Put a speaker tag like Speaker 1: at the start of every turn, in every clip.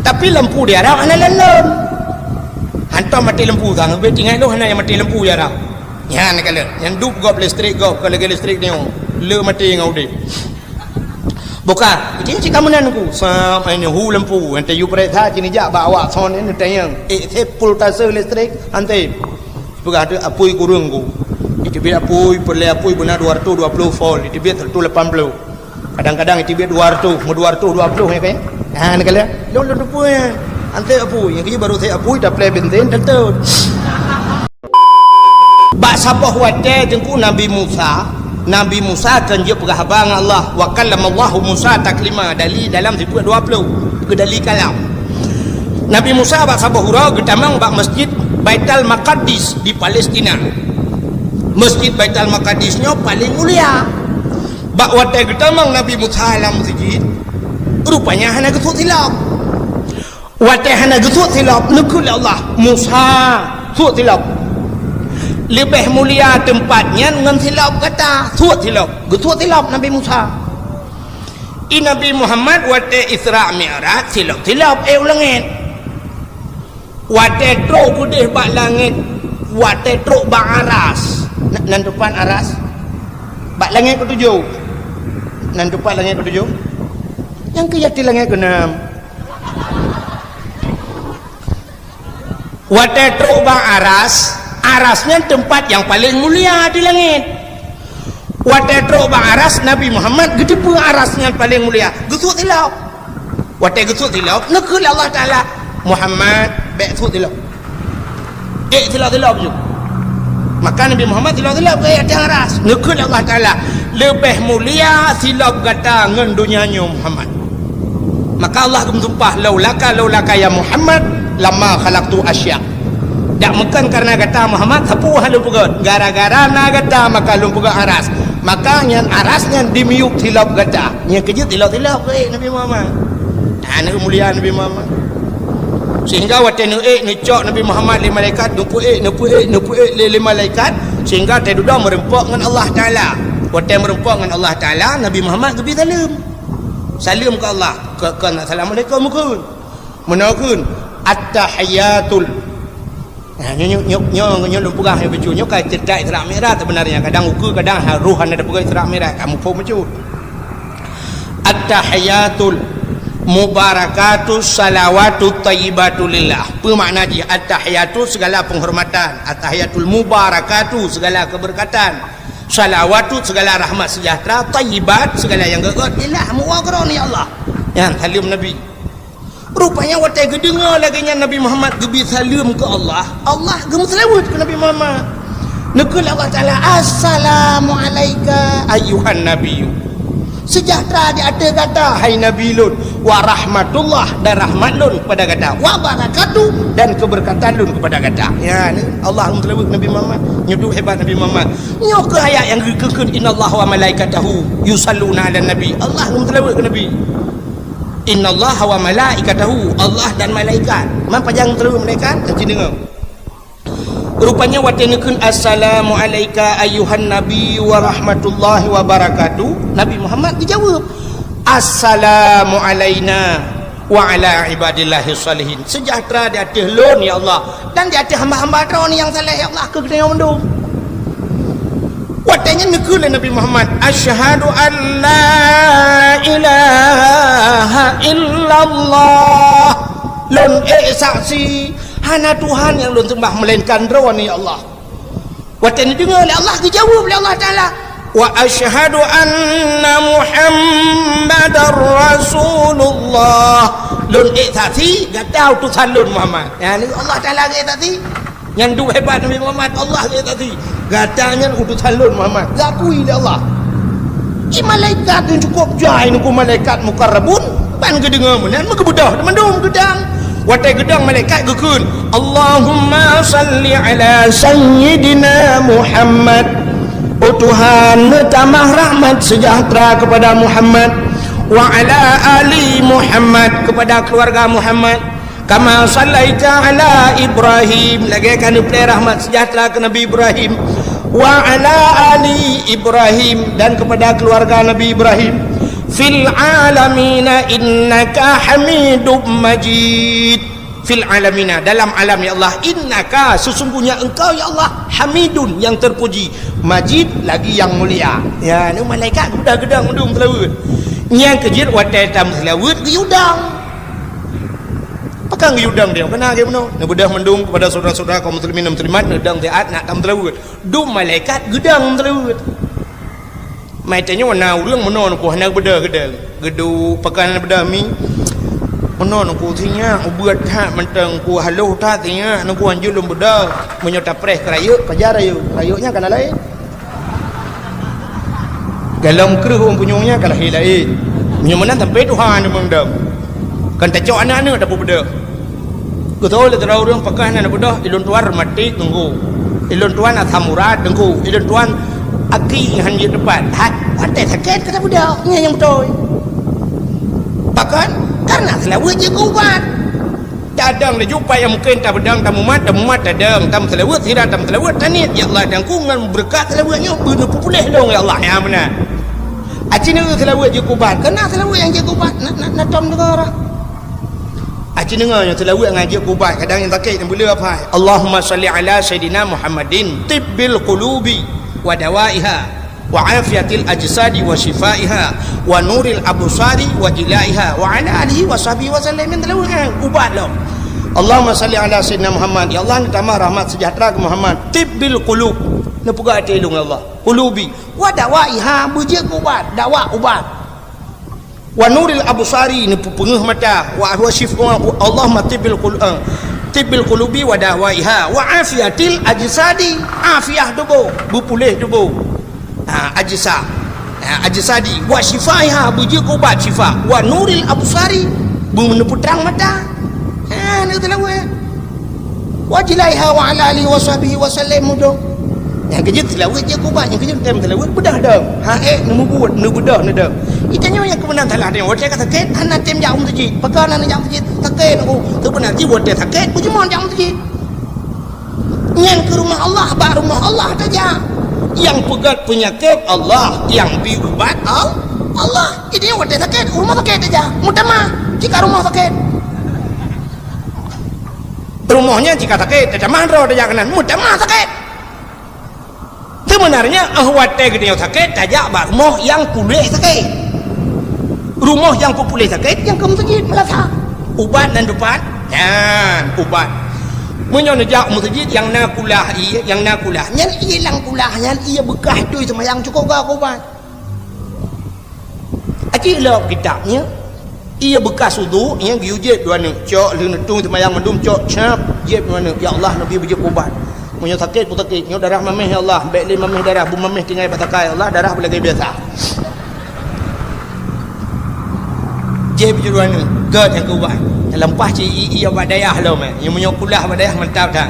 Speaker 1: Tapi lampu dia dah hana lalam. Hantar mati lampu kan, be tinggal tu hana yang mati lampu dia dah. Ya nak kala, yang dup gop listrik gop, kalau listrik ni le mati ngau dia. Bukan, ini kamu nanku. Sama ini hu lampu, ente you perintah sini jak bawa son ini tayang. Full tase listrik, ante. Bukan ada apui kurung ku. Itu biar apui, perle apui benar 220 volt. Itu biar 180. Kadang-kadang itu biar 200, mau 220 ya kan? Ah, nak kala. Lalu apui, ante apui. Yang kerja baru saya apui, dah play benten tentu. Bak sabah wajah jengku Nabi Musa kan dia perhabang Allah wa kallamallahu Musa taklima dali dalam 20 kedali kalam. Nabi Musa bak sabah hura getamang bak masjid Baitul Maqdis di Palestina. Masjid Baitul Maqdisnya paling mulia. Bak watai getamang Nabi Musa alam masjid rupanya hana gesut silap. Watai hana gesut silap nekul Allah Musa sut silap. Lebih mulia tempatnya dengan silap kata suat silap gesuat silap Nabi Musa Nabi Muhammad wate Isra Mi'raj silap langit wate truk kudih bak langit wate truk bak aras nan depan aras bak langit ketujuh nan depan langit ketujuh yang kejati langit keenam wate truk bak aras arasnya tempat yang paling mulia di langit. Watai truk bang aras Nabi Muhammad gede pun arasnya paling mulia. Gesut tilap. Watai gesut tilap nekul Allah Taala Muhammad baik gesut tilap. Tilap je. Maka Nabi Muhammad tilap ke atas aras. Nekul Allah Taala lebih mulia silap kata ngan dunianya Muhammad. Maka Allah bersumpah laulaka ya Muhammad lama khalaqtu asya. Tak makan karena kata Muhammad sapu halu pegot gara-gara na kata maka lum pegot aras makanya arasnya dimiuk tilap kata nya kerja tilap-tilap Nabi Muhammad ana mulia Nabi Muhammad sehingga watenu necok Nabi Muhammad li malaikat nupu li malaikat sehingga dia duduk merempok dengan Allah Taala waten merempok dengan Allah Taala Nabi Muhammad gebi salam ke Allah ke assalamualaikum mukun menakun at-tahiyatul nyo lumpurah yang becu nyo kai cerdak Isra Mi'raj sebenarnya kadang ukur kadang ruhan ada pergi Isra Mi'raj kamu pun becu at-tahiyatul mubarakatus salawatut thayyibatu lillah apa makna dia at-tahiyatu segala penghormatan at-tahiyatul mubarakatu segala keberkatan salawatu segala rahmat sejahtera thayyibat segala yang gegot lillah muwaqrani Allah yang salim Nabi. Rupanya watai gedengar lagi Nabi Muhammad gebi salam ke Allah gemu selawat ke Nabi Muhammad nekul Allah Taala assalamu alayka ayyuhan nabiyyu sejahtera di atas kata hai Nabi Lut wa rahmatullah dan rahmat Lut kepada kata wa barakatuh dan keberkatan Lut kepada kata ya Allah selawat Nabi Muhammad nyuduh hebat Nabi Muhammad nyok ke ayat yang kekun innallaha wa malaikatahu yusalluna ala nabi Allah selawat ke Nabi innallaha wa malaikatahu Allah dan malaikat man pajang terus malaikat nanti dengar rupanya watenukun assalamu alayka ayyuhan nabi wa rahmatullahi wa barakatuh Nabi Muhammad dijawab assalamu alayna wa ala ibadillahi salihin sejahtera di atas lun ya Allah dan di atas hamba-hamba kau ni yang saleh ya Allah ke kena mendung watanya nekul Nabi Muhammad asyhadu an la ilaha illallah lun saksi hana Tuhan yang lun sembah melainkan Rawan ya Allah watanya dengar oleh Allah dijawab oleh Allah Taala wa asyhadu anna Muhammadar Rasulullah lun saksi gatau utusan lun Muhammad ya ni Allah Taala saksi yang dua hebat Nabi Muhammad Allah saksi katanya utusan lun Muhammad zakui oleh Allah malaikat yang cukup jai nuku malaikat mukarrabun pan gedengar menan kebudah mendung gedang watai gedang malaikat gekun Allahumma salli ala sayyidina Muhammad oh Tuhan tambah rahmat sejahtera kepada Muhammad wa ala ali Muhammad kepada keluarga Muhammad kama sallaita ala Ibrahim lagi akan diberi rahmat sejahtera ke Nabi Ibrahim wa ala ali Ibrahim dan kepada keluarga Nabi Ibrahim fil alamina innaka hamidum majid. Fil alamina, dalam alam ya Allah, innaka, sesungguhnya engkau ya Allah, hamidun, yang terpuji, majid, lagi yang mulia. Ya, ni malaikat udah gedang mendung telawut. Yang kejir watai tam telawut geyudang. Pakang geyudang dia, kena ke mana? Nak bedah mendung kepada saudara-saudara kaum muslimin dan muslimat nedang taat nak tam telawut. Du malaikat gedang telawut. Mai tanya warna urang mana ku hendak bedah gedang. Gedu pakan bedah mi. Mana ku tinya ubat hak mentang ku haluh ta tinya nu ku anjul lum bedah menyota pres kerayuk pajar ayu rayuknya kana lain galam kreuh umpunyungnya kalah lain menyemenan sampai Tuhan mengdam kan tacok anak-anak dapat bedah ku tahu le terau urang pakan anak bedah ilun tuan mati tunggu ilun tuan athamurat tunggu ilun tuan aki hanji depan hat pantai sakit kata bedah nya yang betul pakan karena selawat je kubat dadang le jumpa yang mungkin tak bedang tak mumat dadang tam selawat sirah tam selawat tanit ya Allah dan ku ngan berkat selawatnya bener populeh dong ya Allah ya benar acina selawat je kubat kena selawat yang je kubat nak tom negara acina yang selawat ngaji kubat kadang yang takik yang boleh apa Allahumma salli ala sayidina Muhammadin tibbil qulubi wa dawaiha wa afiyatil ajsadi wa shifaiha wa nuril absari wa jilaiha wa ala alihi wa sahbihi wa sallam min dalawah ubat lo Allahumma salli ala sayyidina Muhammad ya Allah tambah rahmat sejahtera ke Muhammad tibbil qulub na puga ate ilung Allah qulubi wa dawaiha bujik ubat dawa ubat wa nuril absari ni pengeuh mata wa shifa Allahumma tibbil qulub tibbil qulubi wa dawaiha wa afiyatil ajsadi afiyah tubuh bupulih tubuh ajsadi wa shifaiha bujuk ubat syifa wa nuril absari meneputrang mata ni telawat wa jilaiha wa ala alihi wa sahbihi wa sallam mudong yang kerja telawat je ubat yang kerja tem telawat bedah dah nemu buat nemu bedah ni dah itanya yang kebenar salah dia waktu kata sakit anak tem jauh masjid pekanan jauh masjid sakit aku tu benar ji waktu sakit bujumon jauh masjid nyen ke rumah Allah ba rumah Allah saja yang pegat penyakit Allah, yang diubat Allah. Ini yang wadah sakit, rumah sakit aja. Mutamah jika rumah sakit. Rumahnya jika sakit, mutamah roh aja kanan. Mutamah sakit. Sebenarnya wadah gede sakit aja rumah yang pulih sakit. Rumah yang pulih sakit yang kamu sakit melasa. Ubat dan dupat, dan ubat. Menyonejak masjid yang nakulah nyan ia lang kulah nyan ia bekah tu semayang cukup gak kubat aci lok kitabnya ia bekas wudu yang giujit dua ni cok lu netung semayang mendum cok cap jeb mana ya Allah nabi bejep kubat munyo sakit pun sakit nyo darah mameh ya Allah baik le mameh darah bu mameh tinggal batakai Allah darah boleh biasa jeb dua ni gad yang kubat lempah ci ia badayah lo meh yang munyo kulah badayah mantap dah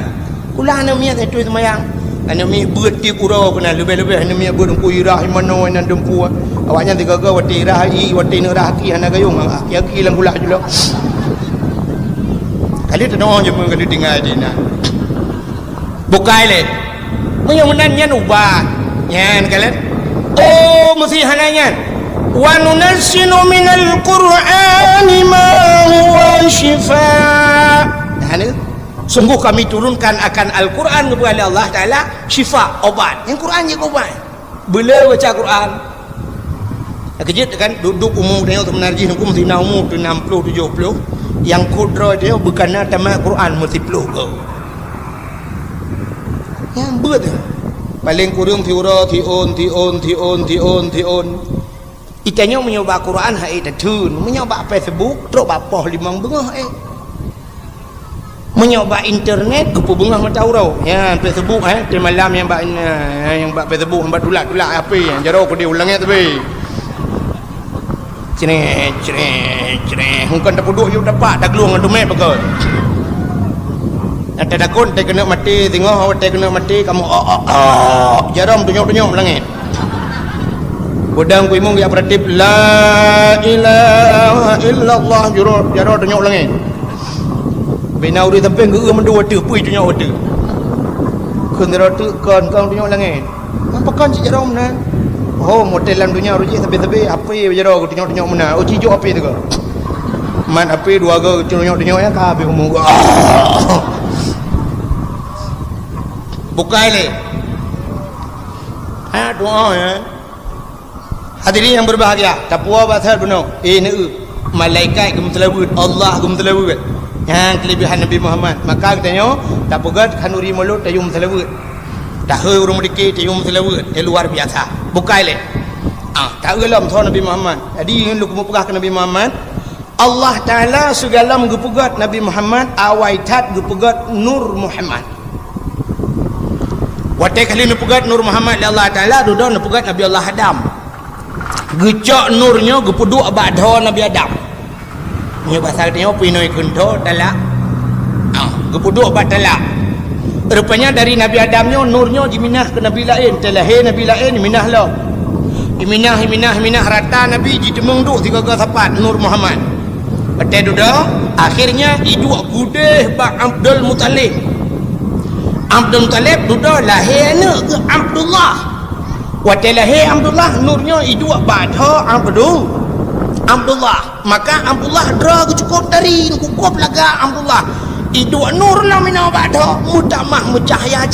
Speaker 1: kulah na miat tu semayang ana mi berti kuro kena lebih-lebih ana mi ber ku irah mano nan dempu awaknya tiga-tiga wati irah i wati nerah hati ana gayung ya kilang kulah julo kali teno je mun kali tinggal di na bukai le munyo menan nyan ubah nyan kalen oh mesti hananya wa nunazzilu minal qur'ani ma huwa shifaa sungguh kami turunkan akan Al-Quran kepada Allah Ta'ala syifa obat yang Quran je obat bila baca Quran kejut kan duduk umur dia untuk menarjih hukum zina umur 60-70 yang kudra dia bukan tamat Quran mesti peluh ke yang buat paling kurang tion itanya menyoba Quran hai datun menyoba Facebook teruk bapah limang bengah menyoba internet ke bengah mata urau ya Facebook di malam yang Facebook yang dulat apa yang jaro ko dia ulangnya tapi cereh mungkin tak duduk you dapat dak luang adu mai bagus ada dakon tak kena mati tengok awak tak kena mati kamu jaram tunjuk-tunjuk langit bodang ku imong ya pratif la ilaha illallah jaro tunjuk langit bina uri sampai ngeu mendu wadu pui tunjuk wadu kun ratu kon kau tunjuk langit apa kan si jaram nan oh model dalam dunia rujuk tapi apa ye berjara aku tengok-tengok mana oh cijuk apa tu ke man apa dua ke tengok-tengok yang kabeh umur bukai le doa ya hadirin yang berbahagia tapua bathar benar malaikat gemtelawud Allah gemtelawud yang kelebihan Nabi Muhammad maka katanya tak pegat kanuri mulut tayum telawud dah heu urang dikit tayum telawud luar biasa bukai le tak gelam thon Nabi Muhammad jadi lu pegah ke Nabi Muhammad Allah Taala segala menggepegat Nabi Muhammad awaitat gepegat nur Muhammad watai kali nu pegat nur Muhammad Allah Taala duduk nu pegat Nabi Allah Adam gecak nurnya gepuduk badha Nabi Adam nya bahasa dia pinoi kunto talak gepuduk bad talak rupanya dari Nabi Adamnya nurnya diminah ke Nabi lain telahir Nabi lain minah lah minah rata Nabi jitemung duk tiga sapat nur Muhammad betul duduk akhirnya iduk gudeh ba Abdul Muttalib duduk lahir anak ke Abdullah waktu lahir Abdullah nurnya iduk badha Abdullah maka Abdullah dragu cukup dari cukup laga Abdullah iduk nur lah mina badha mutamah mencahaya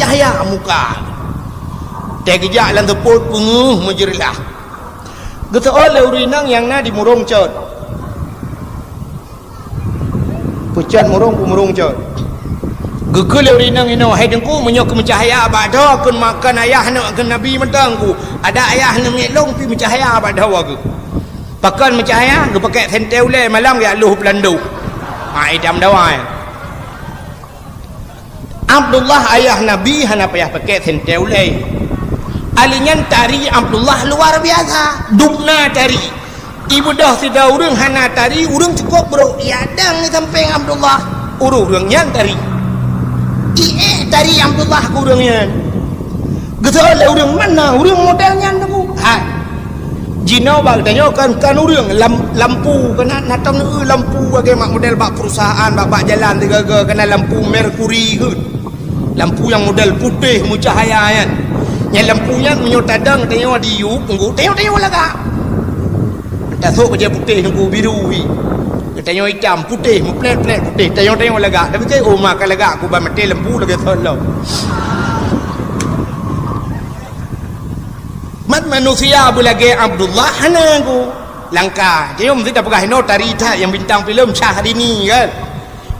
Speaker 1: muka tegejak lan teput penguh menjerilah geta oleh urinang yang na di murung cot pucat murung cot gegel urinang ino hai dengku menyok mencahaya badha kun makan ayah nak ke nabi mentangku ada ayah nak melong pi mencahaya badha wagu pakan mencahaya ge pakai sentel le malam ya luh pelandu idam dawai Abdullah ayah nabi hana payah pakai sentel le alinyan tari Abdullah luar biasa dukna tari ibu dah tidak urang hana tari urang cukup bro ya dang ni samping Abdullah urang yang tari tari Abdullah urangnya getal le urang mana urang modelnya tu jinau bag tanya kan urang lampu kena natang lampu bagi mak model bak perusahaan bak jalan tiga kena lampu merkuri ke lampu yang model putih mucahaya kan yang lampunya menyotadang tengok di yu tengok laga tasuk kerja putih tengok biru tengok hitam putih meplet putih tengok laga tapi ke oh makan laga aku mati lampu lagi tolong mat manusia bulage Abdullah hana aku langkah dia mesti dah pegah no tarita yang bintang filem Syahrini kan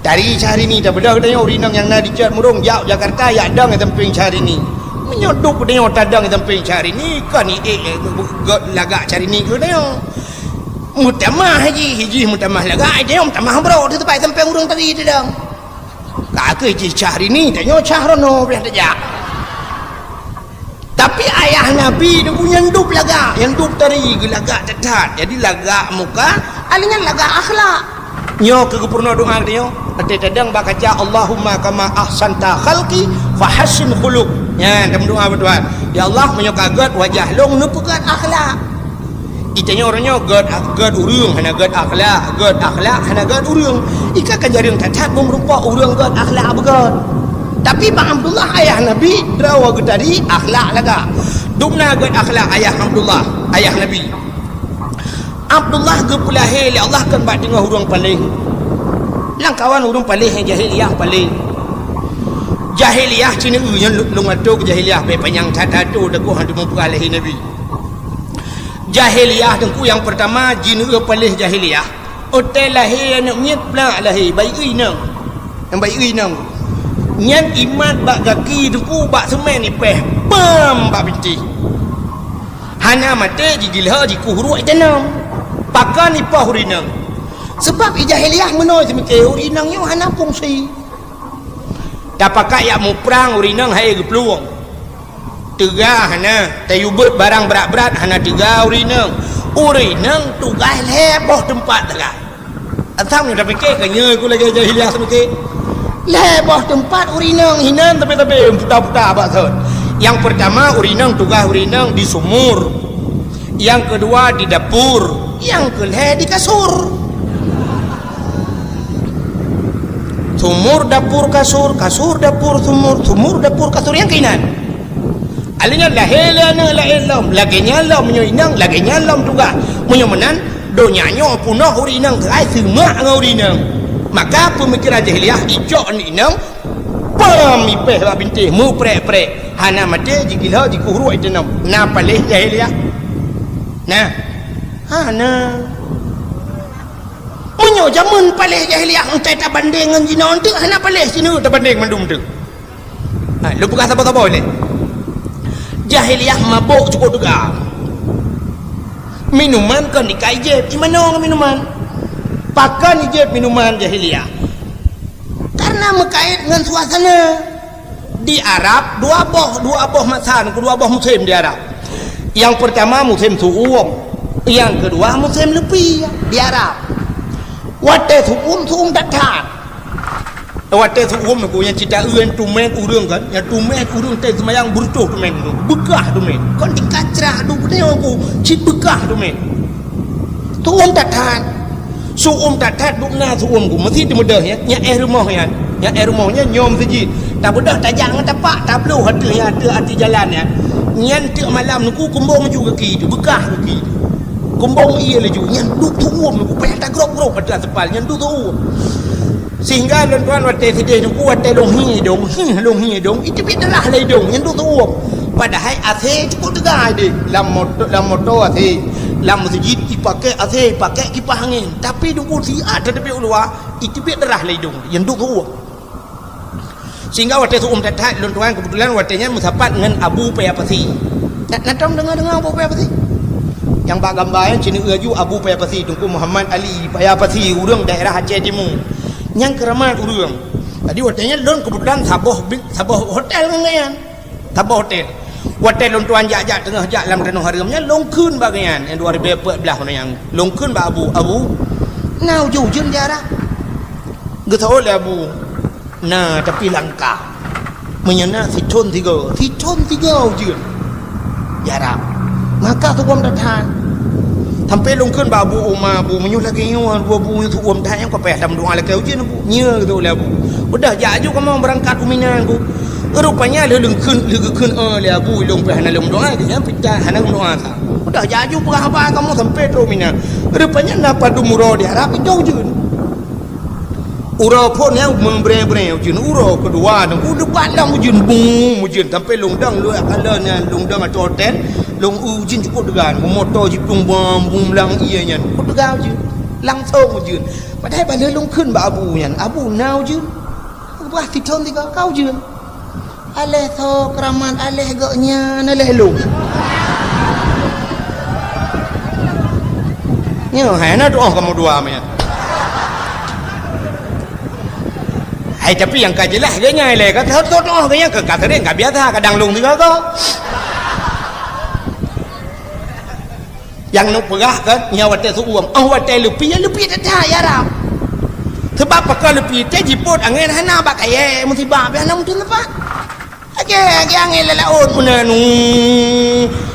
Speaker 1: dari Syahrini dah bedah tengok urinang yang na dicat murung jauh Jakarta ya dang temping Syahrini menyodok tengok tadang temping Syahrini kan ni lagak Syahrini ke tengok mutamah haji mutamah lagak tengok mutamah bro di tempat temping urang tadi tadang kak ke Syahrini tengok Syahrono belah tajak tapi ayah Nabi dia punya dup lagak yang dup tadi lagak tetat jadi lagak muka alingan lagak akhlak nyo ke purna doa dia ate tadang bakaca Allahumma kama ahsanta khalqi fahassin khuluq ya dalam doa berdoa ya Allah menyokagat wajah long nupukat akhlak itanya orangnya gad urang hana gad akhlak hana gad urang ika kajaring tetat rupa urang gad akhlak begat tapi Bang Abdullah ayah Nabi drawa tadi akhlak laga dumna gad akhlak ayah Abdullah ayah Nabi Abdullah gepulahir Allah kan bak tengah urang paling lang kawan urang paling jahiliyah paling jahiliyah cina yang lung atuk jahiliyah pe panjang tatu deku hantu mempulahir Nabi jahiliyah dengku yang pertama jina paling jahiliyah hotel lahir nak nyet pula lahir baik inang yang baik inang nyan iman bak kaki dengku bak semen ni peh pam bak binti hana mate jigilha jikuhru itanam pakan ipah urinang sebab jahiliyah menoi semike urinang yo hana fungsi dapat yak mu perang urinang hai gepeluang tegah hana tayubut barang berat-berat hana tegah urinang tugas leboh tempat tegah asam ni dah fikir kanya aku lagi jahiliyah semike leboh tempat urinang hinan tapi putar-putar abad yang pertama urinang tugas urinang di sumur yang kedua di dapur yang kelih di kasur sumur dapur kasur dapur sumur dapur kasur yang kainan Alanya lahirana la ilam lagi nyalam menyo inang lagi nyalam juga menyo menan donyanya punah urinang terai semak ngaurinang. Maka pemikiran jahiliyah ijok ni inang pami peh ba bintih mu prek-prek hana mate jigila jikuhru itenam na palih jahiliyah. Nah. Hana menyo zaman palih jahiliyah entai tak banding dengan jina ontu hana palih sini tak banding mandum tu. Ha lu bukan apa-apa boleh. Jahiliyah mabuk cukup juga minuman kan dikaijeb di mana minuman pakan ijeb minuman jahiliyah karena mengkait dengan suasana di Arab dua boh masan kedua boh muslim di Arab. Yang pertama muslim suum, yang kedua muslim lebih di Arab. Wate suum datang wate suum aku yang cita uen tumen urang kan yang tumen urang teh semayang burtuh tumen bekah tumen kon dikacrah du punya aku cit bekah tumen suum tatat dukna suum ku mesti di mudah ya rumah ya rumahnya nyom seji tak mudah tak jangan tapak tak perlu ada hati jalan ya nyan tiap malam nuku kumbong juga kaki tu bekah kaki kumbong iya laju nyan duk suum nuku payah tak grok-grok pada sepal nyan duk suum sehingga tuan-tuan wate sedih nuku wate long hi dong itu bidlah lai dong yang tu padahal ase cukup tegar dia lam motor ase lam masjid dipakai ase pakai kipas angin tapi nuku siat tetapi ulua itu bidlah lai dong yang tu sehingga wate suum tatat tuan-tuan kebetulan watenya musapat dengan Abu Payapasi nak dengar Abu Payapasi yang bak gambar yang cina aju Abu Payapasi Tunku Muhammad Ali Payapasi urang daerah Aceh Timur yang keramat urang. Tadi watanya lon kebetulan saboh hotel ngaian. Saboh hotel. Hotel lon tuan jak tengah jak dalam renung haramnya longkeun bagian yang 2014 yang longkeun ba Abu nau jauh jeun jarak. Getau le Abu. Nah tapi langkah. Menyana si thon tiga jeun. Jarak. Maka tu gom datang. Sampai longkeun ba Abu Umar Abu menyuh lagi nyuan Abu tu um dah yang ko peh dalam doa lagi ujian Abu nya gitu le Abu udah jaju kamu berangkat uminan ku rupanya le lengkeun le Abu long peh hana lom doa dia pita hana doa sa udah jaju berapa kamu sampai tu uminan rupanya napa du muro di Arab jauh jeun ura pun yang membre-bre ujian ura kedua dan depan dah ujian sampai longdang lu akalnya longdang atau hotel long ujin cukup degan motor jipung bom lang ianya cukup degan je langsung ujin padahal bala long keun ba Abu nyan Abu nau je buah titon tiga kau je aleh tho keraman aleh gaknya aleh lu nyo hai na doa kamu dua me hai tapi yang kajelah ganya le ka tho doa ganya ke kata dia enggak biasa kadang long tiga kau yang nak perah kan nyawa teh suam wate lebih tak ya Arab sebab pakal lebih teh jiput angin hana bak kaya musibah biar nak mungkin lepas okey angin lelaut menanu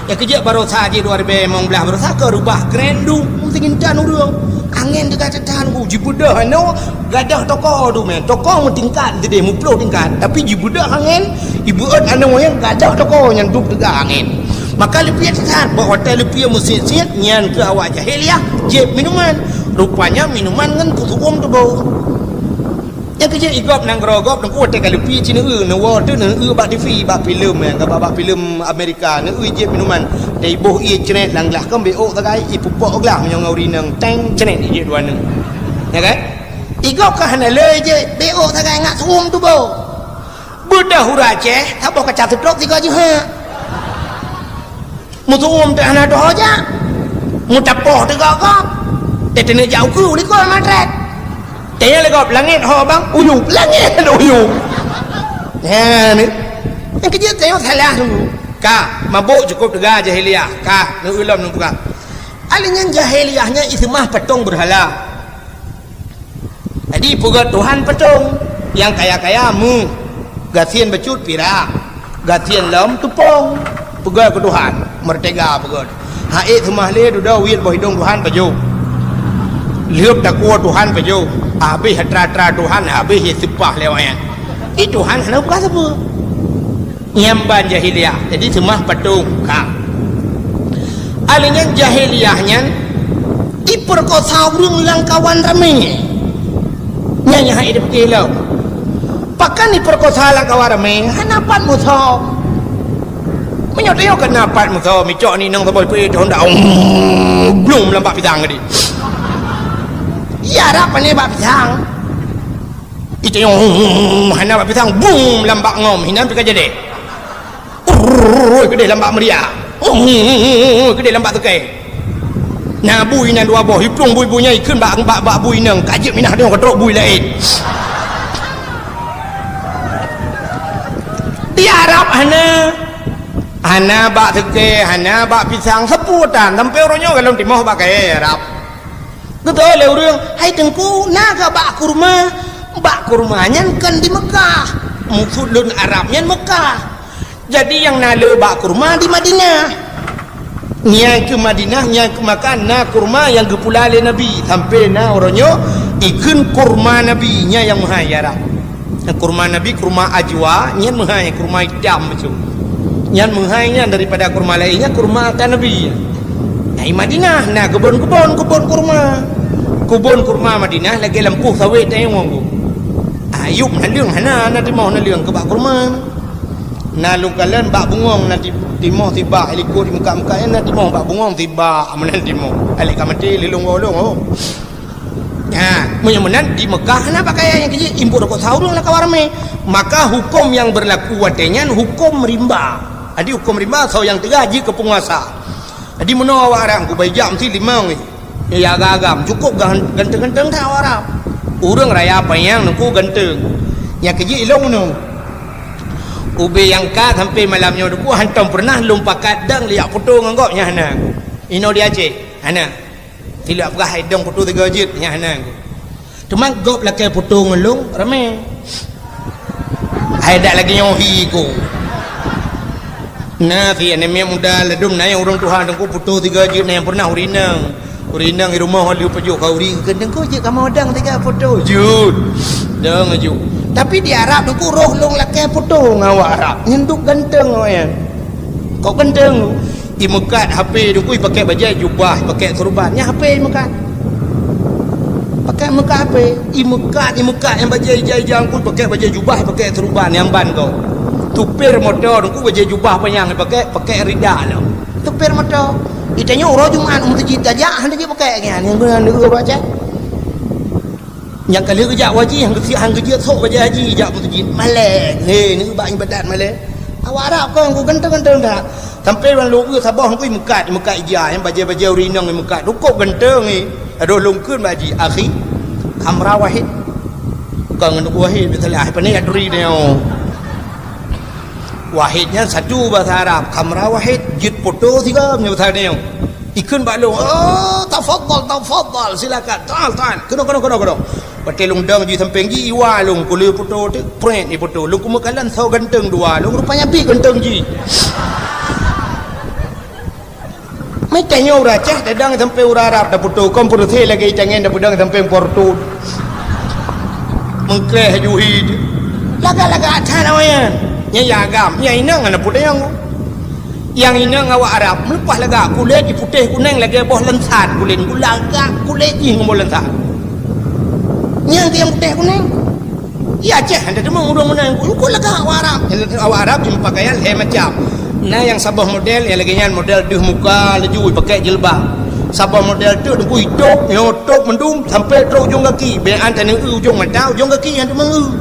Speaker 1: ya kerja baru saja 2000 belah baru saja rubah grandu mesti kintan urang angin juga cetan ku jibudah hano gadah toko tu men toko tingkat jadi muplo tingkat tapi jibudah angin ibu anu yang gadah toko yang duk tegak angin maka lebih cekat bahawa hotel lebih mesti siap nyan ke awak jahiliyah jeb minuman rupanya minuman kan kusuum tu bau yang kerja igop nang grogop nang kuat hotel lebih cina nawa tu nang bak TV bak filem yang bak filem Amerika nang jeb minuman dai boh ia cenet langlah kan beok tagai ipupok glah yang ngauri nang teng cenet je dua nang ya kan igop ka hana le je beok tagai ngak suum tu bau budah hurace tak bawa kaca tutup tiga je ha mutuum teh ana doh aja mutapoh teh gak teh teh jauh ku ni ko matret teh le gop langit ho bang uyup langit uyup ya ni yang kerja teh salah dulu ka mabuk cukup dega jahiliyah ka nu ulam nu buka alingan jahiliyahnya ismah patung berhala jadi pugat Tuhan patung yang kaya-kaya mu gasian becut pira gasian lam tupong pegang ke Tuhan merdeka pegang haik semah le du dah wit boh hidung Tuhan paju liup tak kuat Tuhan paju habis hatra Tuhan habis sipah lewanya itu Tuhan hendak buka siapa nyamban jahiliyah jadi semah patung ka alingnya jahiliyahnya diperkosa urang lang kawan rame nyanya hidup kilau pakan diperkosa lang kawan rame hanapan musuh menyoteo kenapan musuh micok ni nang saboi pe honda belum lampak pisang tadi iya rapan ni bak pisang itu yang hana bak pisang boom lambak ngom hinan pika jadi gede lambak meriah gede lambak tukai nah bui nan dua boh hiplung bui bunya ikun bak bui nang kajib minah dia ketrok bui lain di Arab hana bak tukai hana bak pisang seputan sampai orangnya kalau timah bak kaya Arab betul le urang hai tengku naga bak kurmanya kan di Mekah mufudun Arabnya Mekah jadi yang nalu bak kurma di Madinah nya ke Madinah nya ke Makkah na kurma yang gepulale Nabi sampai na orangnya ikun kurma Nabi nya yang mahayara kurma Nabi kurma ajwa nya mahaya kurma hitam macam nya mahayanya daripada kurma lainnya kurma kan Nabi nah Madinah na kebun kurma Madinah lagi lampu sawit tayong ayub naliung hana na timau naliung ke bak kurma na lukalan bak bungong na timah tiba heliko di muka-muka na timah bak bungong tiba amanan timah alik kamati lilung golong ya menyemenan di Mekah na pakai yang kecil impor kok saurung lah kawarme maka hukum yang berlaku wadenya hukum rimba adi hukum rimba so yang digaji ke penguasa adi menawa orang ku bayam si limang ya agam cukup ganteng-ganteng tak orang urang raya apa yang ku ganteng yang kecil ilong nu ube yang ka sampai malamnya aku hantam pernah lumpakat dang liak foto ngangkoknya hana ino dia Aceh hana tidak berah dang foto 3 jit nya hana teman gop lakai foto ngelung ramai hai dak lagi nyohi ku nah fi aneme muda ledum na yang orang Tuhan dengku foto 3 jit na yang pernah urinang di rumah liu pejuk kau ring gendeng ko je kamu dang 3 foto jut dang aju tapi di Arab aku roh long lakai foto ngawa Arab nyenduk ganteng oyan kau ganteng di Mekah HP aku pakai baju jubah pakai serbannya HP Mekah pakai Mekah HP di Mekah yang baju hijau aku pakai baju jubah pakai serban yang ban kau tupir motor aku baju jubah panjang pakai rida lah tupir motor itanya orang Jumat masjid aja hanya dia pakai yang benar dia baca yang kali kerja wajib yang kerja sok baca haji jak masjid malek ni bak ibadat malek awak Arab kau aku ganteng-ganteng dah sampai orang lugu Sabah aku Mekah ija yang baca urinang di Mekah cukup ganteng ni aduh lungkun baji akhi kamera wahid kau ngenduk wahid betul apa ni adri dia wahidnya satu bahasa Arab kamera wahid jid foto 3 punya bahasa dia ikun balung tafadhal silakan taal kena pakai lungdang di samping ji iwa lung kuliah foto tu print ni foto lung kumakalan so ganteng dua lung rupanya bi ganteng ji mai tanya ura cah dadang sampai ura Arab dah foto komputer the lagi cangen dah pedang sampai Porto mengkleh juhid laga-laga atas namanya nya agam nya inang ana putih yang inang awak Arab melepas laga kulit di putih kuning lagi boh lensat kulit kulaga kulit ji ngomong lensat yang putih kuning ya Aceh ada demang urang menang ku laga awak Arab jumpa pakaian macam nah yang Sabah model yang lagi nyan model duh muka laju pakai jilbab Sabah model tu dengku hidup nyotok mendung sampai teruk ujung kaki bean tanah ujung mata ujung kaki yang demang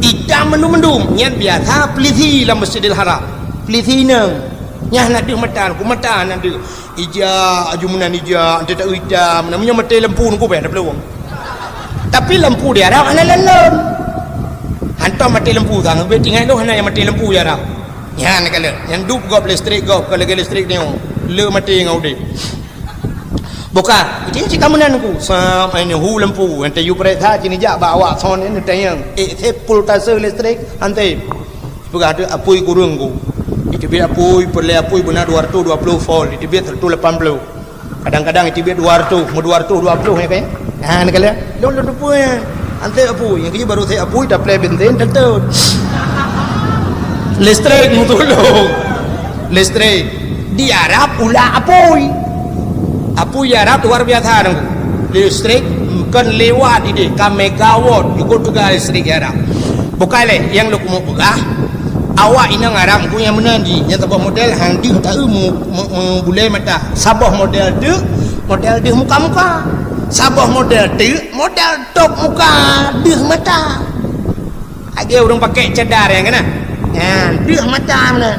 Speaker 1: hitam mendung nyan biasa peliti dalam Masjidil Haram peliti nang nyah nak dia mata ku mata nak dia ija ajumunan ija dia tak hitam namanya mata lampu ku ben ada peluang tapi lampu dia Arab ana lalam hantar mati lampu tang be tinggal lu hana yang mati lampu ya Arab ya nak kala yang dup gop listrik gop kalau listrik ni le mati ngau de bukan itu cikamunan ku sampai ni hu lampu ante yu pereta jini jak bawa son ni tayang sepul tase listrik ante bukan ada apui kurung ku itu biar apui perle apui benar 220 volt itu biar 180 kadang-kadang itu biar 200 mau 220 ya kan ha ni kala lu apui ante apui yang kerja baru saya apui dah play benten tentu listrik mu tolong listrik di Arab ulah apoi Arab luar biasa dong listrik kan lewat ini kan megawatt ikut juga listrik Arab bukan yang lu mau buka awak ini ngarang punya menanji yang tambah model handi tak mu boleh mata sabah model tu muka sabah model tu model top muka deh mata ada orang pakai cadar yang kena deh mata mana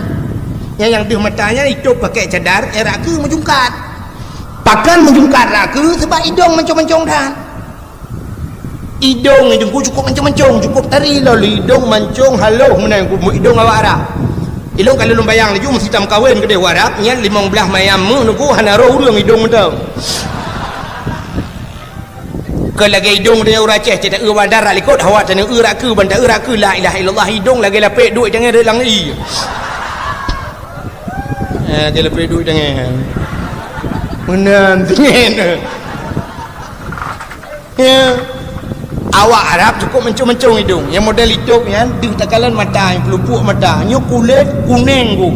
Speaker 1: yang deh matanya itu pakai cadar raku menjungkat pakan menjungkat raku sebab hidung mencong-mencong dah hidung hidungku cukup mencong-mencong cukup tari lalu hidung mencong halo menang hidung awak Arab hidung kalau lu bayang laju mesti tam kahwin ke dia Arab nya 15 mayam nunggu hanaro urang hidung mentau ke lagi hidung dia uraceh tidak wadar likut hawa tanya uraku benda uraku la ilaha illallah hidung lagi lapik duit jangan ada lang i dia lapik duit jangan menang dingin ya awak Arab cukup mencung-mencung hidung yang model hidup kan dia takalan mata yang pelupuk mata nya kulit kuning ku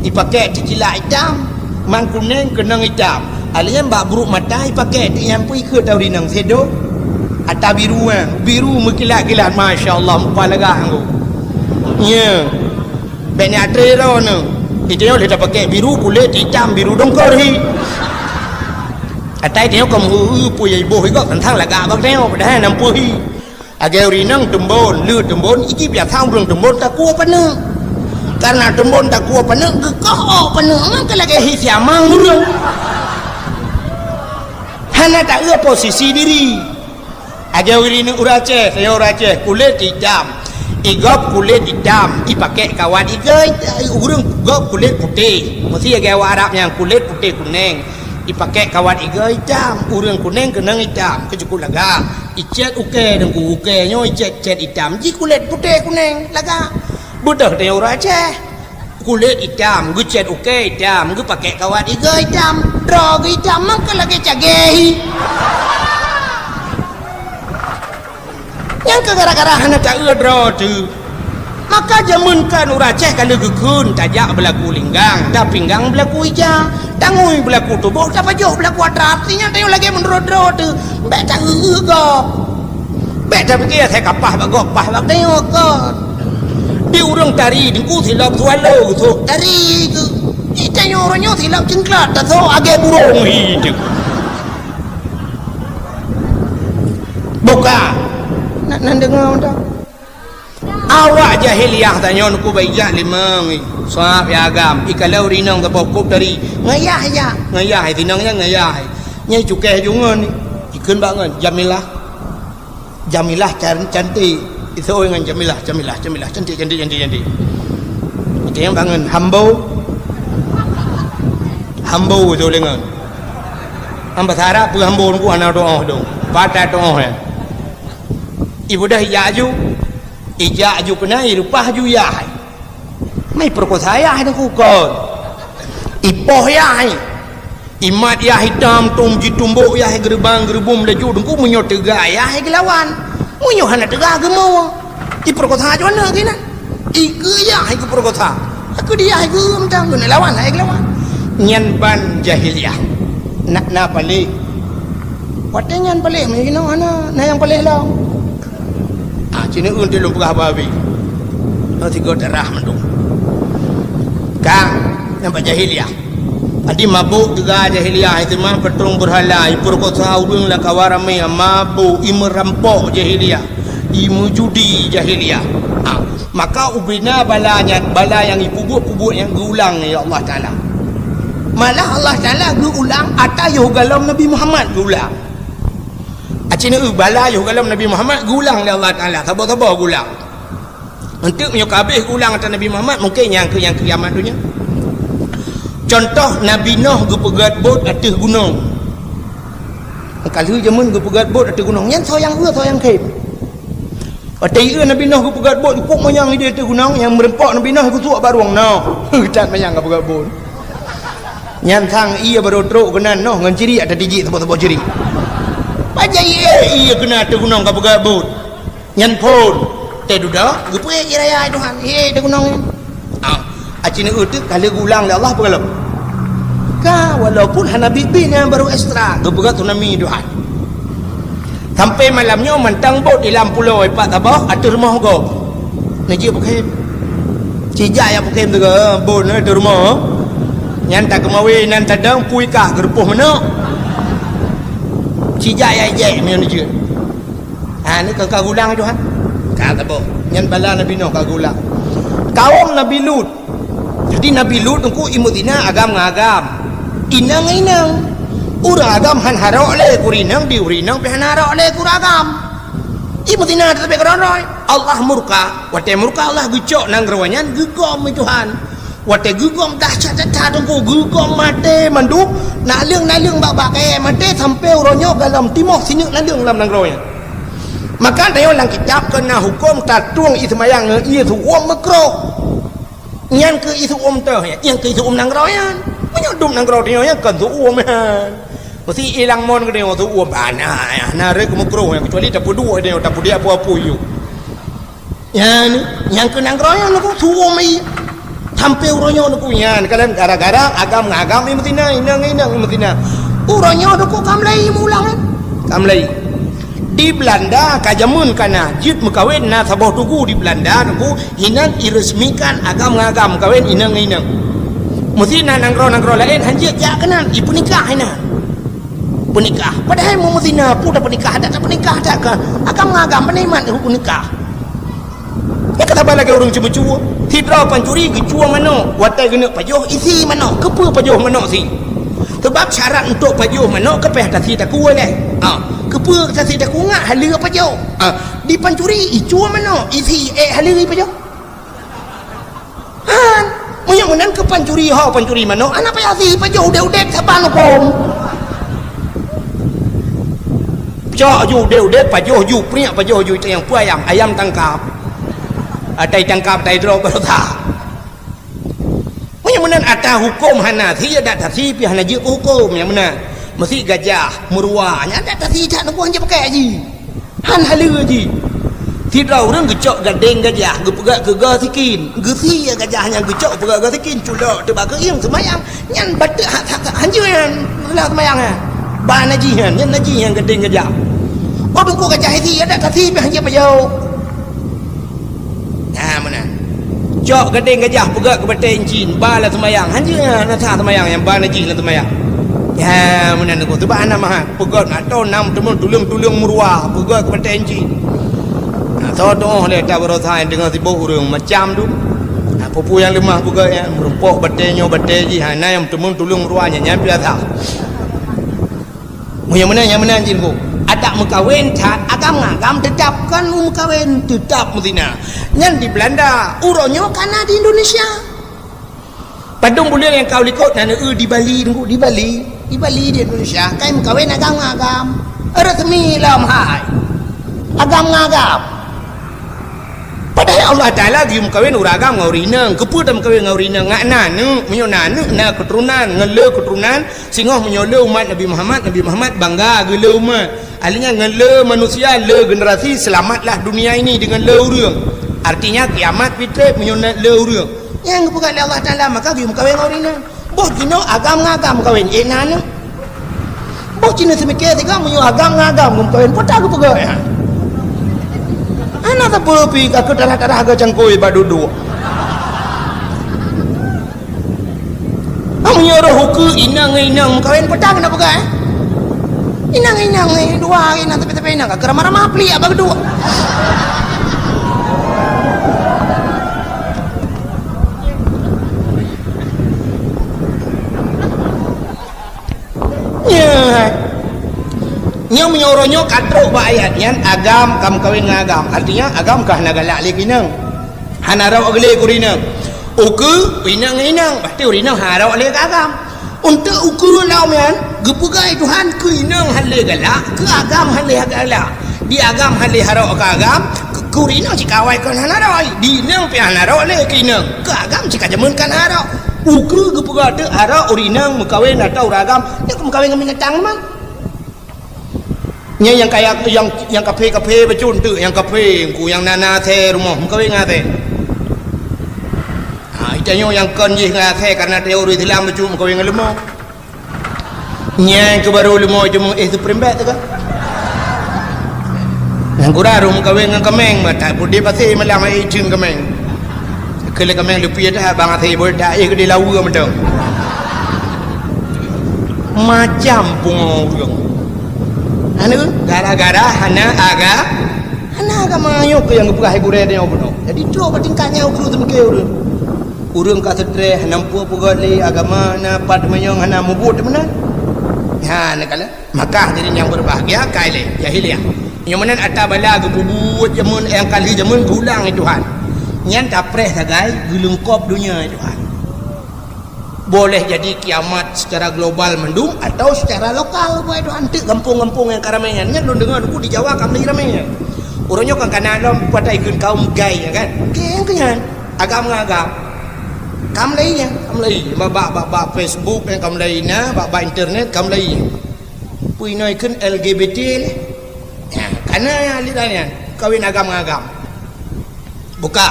Speaker 1: dipakai cicilak hitam mang kuning kenang hitam alian bak buruk mata dipakai yang pui ke tau dinang sedo atau biru kan biru mekilat-kilat masya-Allah muka legah ku nya banyak trero no itu yang dia pakai biru kulit hitam biru dongkor hi atai dia kamu punya ibu higo tentang laga bak neo pada nam puhi agak rinang tembon lu tembon iki biar tahu belum tembon tak kuat pana karena tembon tak kuat pana gekoh pana mangka lagi hisiamang urang hana tak posisi diri agak rinang urace saya urace kulit hitam igop kulit hitam dipakai kawan igai urang gop kulit putih mesti agak Arab yang kulit putih kuning dipakai kawan iga hitam urang kuning kenang hitam kecukup laga icet uke dan uke nyo icet hitam ji kulit putih kuning laga budak dia orang Aceh kulit hitam gu cet uke hitam gu pakai kawan iga hitam drog hitam maka lagi cagehi yang gara-gara hana tak udro tu maka jamunkan orang Aceh kalau gekun tajak berlaku linggang dah pinggang berlaku hijau tangui berlaku tubuh tak pajuh berlaku atrat artinya tayo lagi menurut-urut tu bek tak gop bek tak fikir saya kapah bak gopah bak tayo kot di urang tari dengku silap sualo tu tari tu tayo orangnya silap cengklat tak tahu agak burung hidup buka nak dengar tak awak jahiliyah tanya aku baik limang sahab ya agam ikalau rinang ke pokok dari ngayah tinangnya ngayah nyai cukai jungan ikan banget Jamilah cantik itu dengan Jamilah cantik itu yang bangun hambau itu dengan hamba sarap pu hambau ku ana doa dong pada doa ya ibu dah ijaju kena irupah ju yah mai perkosa yah itu kon ipoh yah imat yah hitam tumji tumbuk yah gerbang-gerbum laju dengku munyo tega yah gelawan munyo hana tega gemo di perkosa ju ana kina ike yah ke perkosa aku dia ke mentang kena lawan ai gelawan nyan ban jahiliyah nak palik watengan palik mai kena ana na yang palik lah cina un dia lumpah babi nanti kau darah mendung kang nampak jahiliyah adi mabuk juga jahiliyah itu mah petung berhala ipur kota udung lah kawarame mabuk imu rampok jahiliyah imu judi jahiliyah maka ubina bala yang ipubuk yang diulang ya Allah Ta'ala malah Allah Ta'ala diulang atayuh galam Nabi Muhammad diulang acina bala yo galam Nabi Muhammad gulang oleh Allah Taala sabar-sabar gulang untuk nyo kabeh gulang atas Nabi Muhammad mungkin yang kiamat dunia contoh Nabi Nuh ge pegat bot atas gunung kalau zaman ge pegat bot atas gunung yang soyang khaib atai Nabi Nuh ge pegat bot puk moyang dia atas gunung yang merempak Nabi Nuh ge suak baruang no cat mayang ge pegat bot nyan sang ia baru truk kenan noh ngan ciri ada digit sebab ciri aja iya kena tu gunung ka pegabut nyan pun teh duda gupe iraya Tuhan de gunung acina utuk kali gulang le Allah pengalam ka walaupun hana bibi yang baru ekstra gebegat tunami Tuhan sampai malamnya mentang bot di lampulau ipat tabah ada rumah go najib pakai cijak yang pakai tu bon ada rumah yang tak kemawin nan tadang puikah gerpuh mana cijak ya je me najib ni ka gulang Tuhan ka tabah yang bala Nabi Nuh ka gulang kaum Nabi Lut jadi Nabi Lut tu imudina agam ngagam inang uragam han harok le kurinang diurinang pe han harok le kuragam imudina tapi keronoi Allah murka wate murka Allah gucok nang rawanyan gugom Tuhan wate gugom dahsyat dah tunggu gugom mate mandu nalyung bak mate sampai uronyo dalam timur sini nalyung dalam nang rawanyan maka tayo lang kitab kena hukum tatuang ismayang ia tu makro yang ke itu teh yang ke itu nang rawanyan menyodum nang rawanyan kan tu mesti ilang mon ke dia tu bana ya nare ke makro yang kecuali tak dua dia tak dia apa-apa you yang ke nang rawanyan aku tu mai sampai uronyo aku yan kalian gara-gara agam ini mesti uronyo aku kamlai mulang kamlai di Belanda kajamun kana jid mekawin na sabah tugu di Belanda nunggu hinan iresmikan agam kawin inang mesti nang ro lain hanjit ya kenan ibu nikah hinan penikah padahal mu mesti na pu dah penikah tak ke agam peniman ibu nikah ya kata lagi orang cuba tidra pancuri gicua mano watai gena pajoh isi mano kepa pajoh mano si sebab syarat untuk pajoh mano kepeh tasi tak kuat kepa tasi tak ngak halia pajoh di pancuri icua mano isi halia pajoh punya menan ke pancuri mano anak payah si pajoh udah saban hukum cak udah pajoh ju priak pajoh ju yang pu ayam tangkap tai tangkap tai drop berta punya menan ada hukum hana si ada tasi pi hana je hukum yang mana mesti gajah murwa nya ada tasi jak nak buang je pakai haji han halu haji tidak orang gecok gading gajah gepegak gega sikin gesi gajahnya gecok pegak sikin culok tebak keing semayang nyan batek hanjuan lah semayang ban haji nyan haji yang gading gajah tunggu gajah haji ada tasi pi hanya pajau mana cok gading gajah pegak ke batai encin bala semayang hanya nasa semayang yang bala haji lah semayang ya mana tu tu bana mah pegak atau nam tulung murwa pegak ke batai encin Todo le ta berosain dengan si bohurung macam tu. Pupu yang lemah juga ya, merumpok batenya bateji hana yang temun tulung ruanya nyampi asa. Yang mana anjing ku? Ada mekawin tat agam tetapkan mekawin tetap mudina. Nyan di Belanda, uronyo kana di Indonesia. Padung bulan yang kau likut nana di Bali tunggu di Bali di Indonesia. Kai mekawin agam. Resmi lam hai. Agam. Padahal Allah Ta'ala di mukawin uragam ngaurinang keputam mukawin ngaurinang ngak nanu menyonanu na keturunan ngele keturunan singoh menyole umat Nabi Muhammad bangga gele umat alinya ngele manusia le generasi selamatlah dunia ini dengan le urang artinya kiamat fitrah menyona le urang yang bukan Allah Ta'ala maka di mukawin ngaurinang boh kino agam ngagam mukawin nanu boh cina semikir tiga menyo agam ngagam mukawin potah ke pegawai anak tak pergi ke darah ke cangkui badudu menyuruh hukum inang kawin petang kenapa kan inang dua inang tapi inang ke ramah-ramah peli apa kedua yang menyuruhnya katruk ayat yang agam kam kawin ngagam artinya agam kah nagalak lagi nang hanarau agle kurinang uku inang pasti urinang harau lagi agam untuk uku laumian gepugai Tuhan ke inang halle galak ke agam halle galak di agam halle harau ke agam kurinang cikawai kan hanarau di inang pi hanarau lagi inang ke agam cikajamun kan harau uku gepugai tu harau urinang mekawin atau uragam yang mekawin dengan binatang mang yang kayak yang kafe bacun tu yang kafe ku yang nana the rumah muka we ngate Itanyo yang konjih ngakhe karena teori Islam cuma kau yang lemah. Nyang ke baru lemah cuma itu primbet tu kan. Yang kurarum kau yang kemeng mata budi pasti malam ai cing kemeng. Kalau kemeng lupi dah bang athi boleh dah ke di lawu macam. Macam pungong. Anu gara-gara hana agama nyok yang berah gure dia obono. Jadi tu tingkatnya guru tu ke urang ka setre nampu pugale agama na padmayong hana mubut mana. Ha nakala maka jadi yang berbahagia kaile jahiliyah. Yang mana ata bala gebubut jamun yang kali jamun gulang Tuhan. Nyan tapreh sagai gelungkop dunia Tuhan. Boleh jadi kiamat secara global mendung atau secara lokal boy Tuhan. Tik kampung-kampung yang karamengan nya lu dengar ku di Jawa kamli ramengan. Urangnya kan kanalom patai kun kaum gai kan. Keng kenyan agam-agam kamlainya kamlai bab Facebook yang kamlaina bab internet kamlai puinoi kun LGBT ya kana lidanya kawin agam-agam buka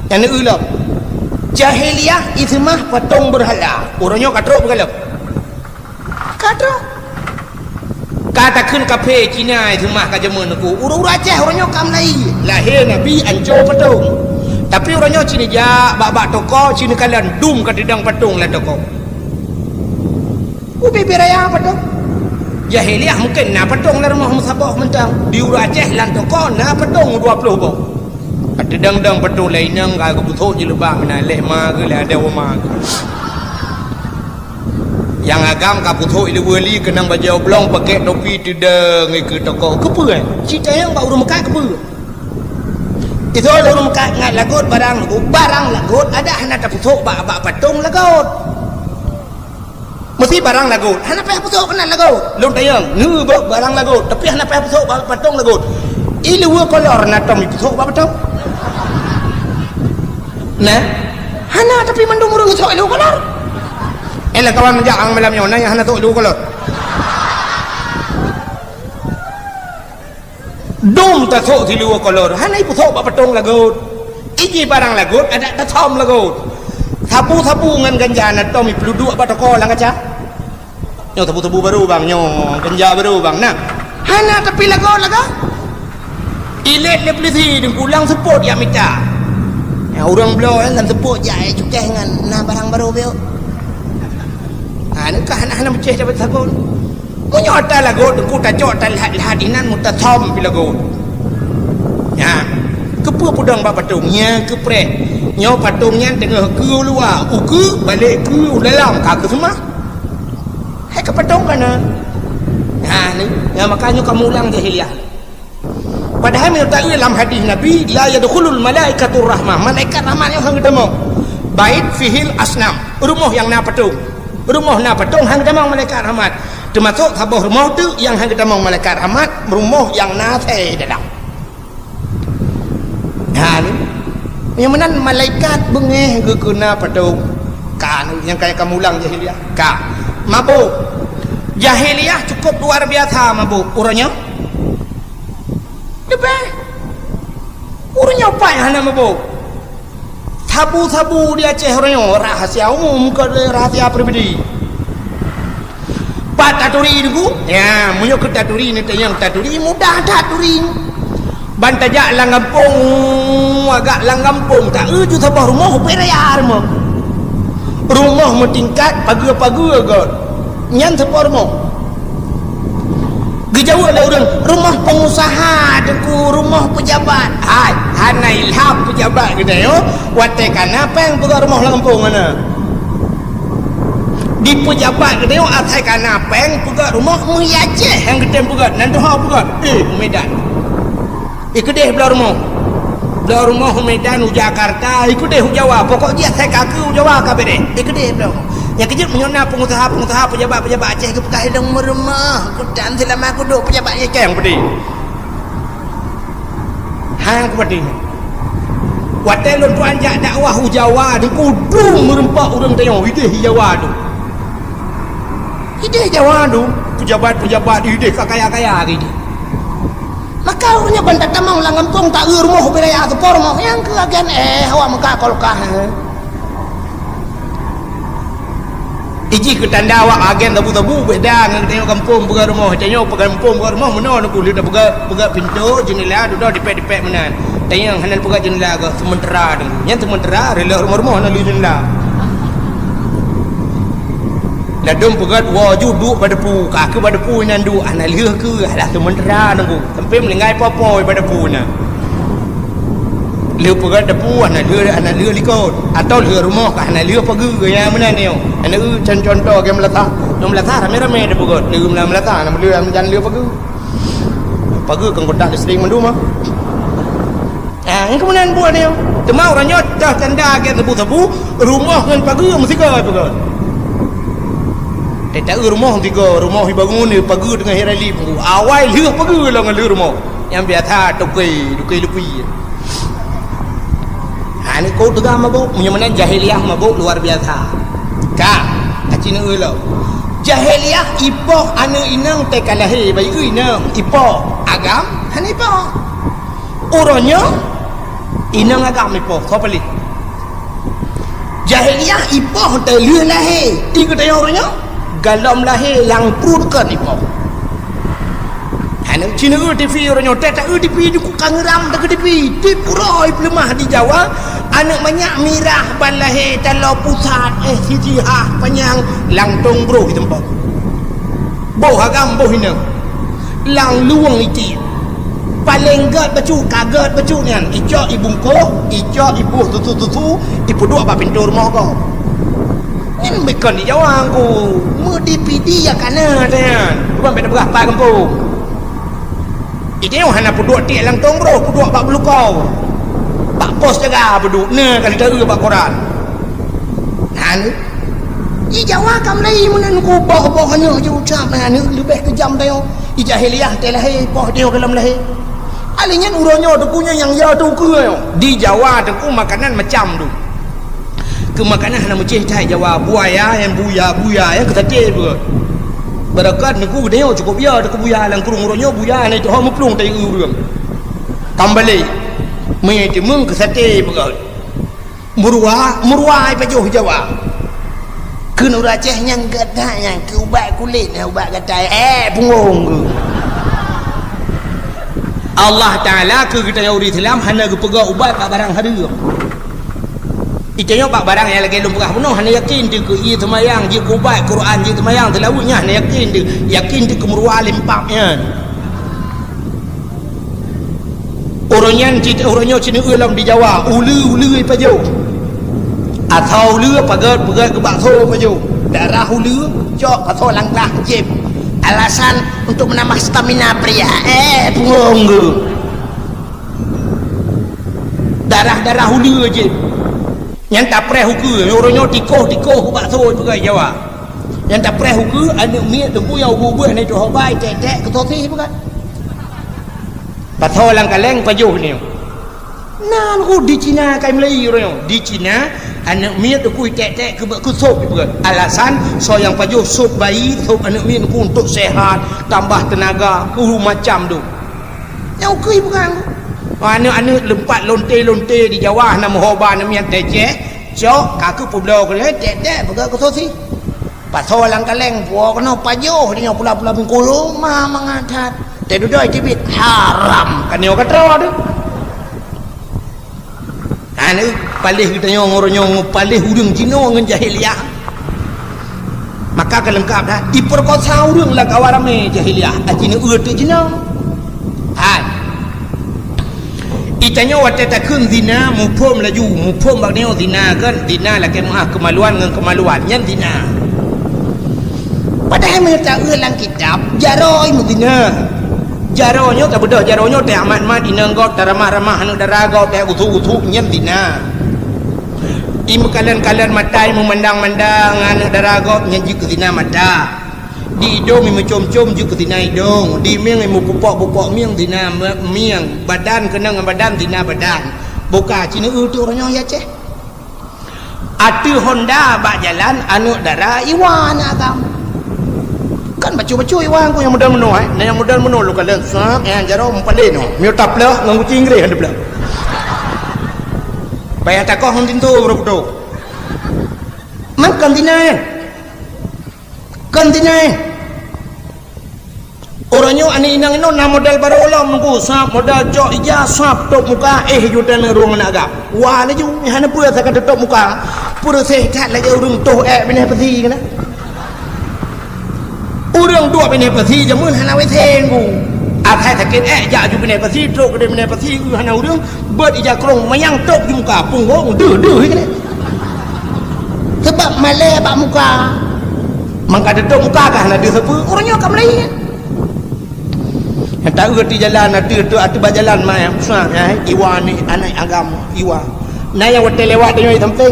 Speaker 1: yang ulap jahiliyah itu mah patung berhala orangnya katrok bergalap katrok katakan kafe Cina itu mah kajaman aku urang Aceh orangnya kamlai lahir nabi anjo patung. Tapi orangnya Cina ja bak toko Cina kalian dum ke tidang patung lah toko. Ubi beraya patung. Jahiliyah mungkin na patung lah rumah musabah mentang. Di Uru Aceh lan toko na patung 20 boh. Ada dang patung lain yang gak kebutuh je lebah mana leh ma ke lah ada oma. Yang agam kaputuh ilu wali kenang baju oblong pakai topi tidang ke toko. Kepa kan? Cita yang bak urung mekat kepa. Itu orang ngat lagut barang lagut ada hana taputuk bak patung lagut mesti barang lagut hana payah putuk kena lagut lung tayang nu barang lagut tapi hana payah putuk bak patung lagut ilu kolor na tom putuk bak patung nah hana tapi mendung urang putuk ilu kolor elah kawan menjaang malam nyona yang hana tuk ilu kolor dum ta thok thi luwa kolor hanai pu thok ba patong lagut iki barang lagut ada ta thom lagut thapu ngan ganja na to mi peluduk ba toko lang aja nyo thapu baru bang nyo ganja baru bang nah hana tapi lagut laga ilet le plisi deng pulang sepot ya mita ya urang blo kan sepot jai cukeh ngan na barang baru beo anu ka hana meceh dapat sabun menyota lagut ku ta jot ta hadinan muta thom pilagut ya kepu pudang ba patungnya kepre nyo patungnya tengah ke luar uku balik ke dalam kagak semua hai ke patung kana ha ni ya makanya kamu ulang jahiliyah padahal menurut dalam hadis Nabi la yadkhulul malaikatur rahmah malaikat rahmat yang hang ketemu bait fihil asnam rumah yang na patung hang ketemu malaikat rahmat termasuk tabuh rumah tu yang hang kita mau malaikat rahmat rumah yang nate dalam ha ni yang mana malaikat bengeh ke kena patung kan yang kayak kamu ulang jahiliyah ka mabuk jahiliyah cukup luar biasa mabuk urangnya lebih urangnya apa yang hana mabuk sabu di Aceh orangnya rahasia umum ke rahasia pribadi Pak taturi itu ya munyo ke taturi ni yang taturi mudah taturi bantajak lang kampung agak lang kampung tak uju sabah rumah perayaan rumah tingkat pagi-pagi agak nyan sabah rumah gejauh ada orang rumah pengusaha deku rumah pejabat hai hana ilham pejabat gitu yo watekan apa yang buka rumah lang kampung mana di pejabat kita yang atai kana peng pugat rumah Aceh yang kita pugat nanti hau pugat Medan ikut belah rumah Medan Jakarta ikut deh Jawa pokok dia saya kaki Jawa kabeh deh ikut deh belah yang kejut menyona pengusaha pejabat Aceh ke pekai dong rumah kudan selama aku duduk pejabat Aceh yang pedih hang pedih watel lu anjak dakwah Jawa di kudu merempak orang tengok itu Jawa tu ide Jawa tu pejabat ide kaya gitu maka orangnya bantat tamang lang kampung tak rumah beraya tu rumah yang ke agen awak muka kolkah iji ke tanda awak agen tabu-tabu beda dengan tengok kampung pegang rumah tengok kampung pegang rumah mana nak boleh dah pegang pintu jendela duduk dipek menan tengok handal pegang jendela ke sementara tu yang sementara rela rumah-rumah nak jendela ladum pegat waju duk pada pu kaki pada pu nan du anak leh ke alah sementara nangku sampai melengai apa-apa pada pu na leh pegat depu anak leh likut atau leh rumah ke anak leh pagi ke yang mana ni anak contoh ke melata rame-rame dah pegat leh melata nak leh jalan leh pagi kan kotak sering mandu mah yang kemudian buat ni temau orangnya dah tanda ke tebu-tebu rumah kan pagi mesti ke pegat tak rumah tiga rumah bangun ni pagi dengan hirali awal leh pagi lah dengan rumah yang biasa tukai lupi ni kau tegak mabuk menyamanan jahiliah mabuk luar biasa kak acina ulo jahiliah ipoh anu inang tekalahi bayi inang ipoh agam han ipoh orangnya inang agam ipoh kau pilih jahiliah ipoh terlih lahir tiga tanya orangnya galam lahir lang perut kan ipoh anak Cina TV orangnya tak TV di kangeram tak TV di puroi pelemah di Jawa anak banyak mirah ban lahir talau pusat sijihah panjang langtung bro di tempat boh agam boh hina lang luang iti paling gat bacu kaget bacu nian ijak ibungko ijak ibu tutu ibu dua apa pintu rumah kau ini bukan di Jawa aku mudi pidi ya kana kan bukan beda berapa kampung ini hanya peduk tiak langtung bro peduk bak belukau bak pos jaga peduk ne kali tahu bak koran nah ni Jawa kam lai mun ku boh hanya je ucap nah ni lebih kejam tayo i jahiliah teh lahir boh dia dalam lahir alinya uronyo tu punya yang ya tu ke di Jawa tu makanan macam tu ke makanan hana mucih cai Jawa buaya yang buya yang ketati tu berakat niku dia cukup biar deku buya lang kurung uronyo buya ni tu ha muplung tai urang kambali mai ti mung kesate begal murwa ai pajuh Jawa kena raceh yang gadah yang ke ubat kulit ubat gatai pungung ke Allah Ta'ala ke kita yang uri Islam hanya ke pegak ubat pak barang hadir itanya pak barang yang lagi lumpah penuh hanya yakin dia ke ia semayang dia ke ubat Quran dia semayang telawunya hanya yakin dia kemurwa limpaknya orangnya Cina ulam di Jawa ulu paju atau ulu pegat ke bakso paju darah ulu cok atau langkah jib alasan untuk menambah stamina pria pungung ke darah ulu je yang tak preh huku orangnya tikoh bakso juga Jawa yang tak preh huku anak miak tunggu yang bubuh ni tu hobai tek ketoti bukan patho lang kaleng pajuh ni nan ku di Cina kai Melayu orangnya di Cina anak miak tu kui tek ke sup bukan alasan so yang pajuh sup bayi sup anak miak ku untuk sehat tambah tenaga ku macam tu yang kui bukan anak lempat lonte di Jawa nama hoban nama yang tecek cok kaku publo ke tek pegang ketoti pasal lang kaleng puak kena pajuh dia pula Bengkulu mah mengadat teh duduk cibit haram kan yo katro tu anu palih kita nyong palih urang Cina dengan jahiliah maka kelengkap dah diperkosa urang lah kawarame jahiliah Cina tu Cina itanya wate takun zina mupom laju mupom bagneo zina kan zina lah kemaluan dengan kemaluan yang zina padahal mereka ulang kitab jaroi mudina jaronyo tak bedah jaronyo teh amat inang got ramah anu darago teh utu nyem zina imu kalian matai memandang anu darago nyanji ke zina mata di hidung imu com juga zina hidung di miang imu pupok miang zina miang badan kena dengan badan zina badan buka Cina tu orangnya ya ceh atu Honda bak jalan anu darah iwan agam kan bacu iwan ku yang modal menua yang modal menua lu kalian sap yang jaro mempalin no miu taplah nganggu cingre hande belah bayar takoh hon tintu bro makan dina Kantinai. Orangnya ani inang ino na modal baru ulam nunggu sap modal jok ija sap tok muka juta ruang naga. Wah lagi hana pura saya kata tok muka. Pura sehat lagi urung toh bini peti kena. Urung dua bini peti jamun hana wetenggu. Akai sakit ja ju bini peti tok kede bini peti hana urung buat ija krong mayang tok di muka punggong duh kena. Sebab malai bak muka. Mangka tok muka kah hana dia sepu orangnya akan melai. Yang tahu di jalan atu berjalan mai usah iwa ni anak agama iwa na yang wate lewat dia samping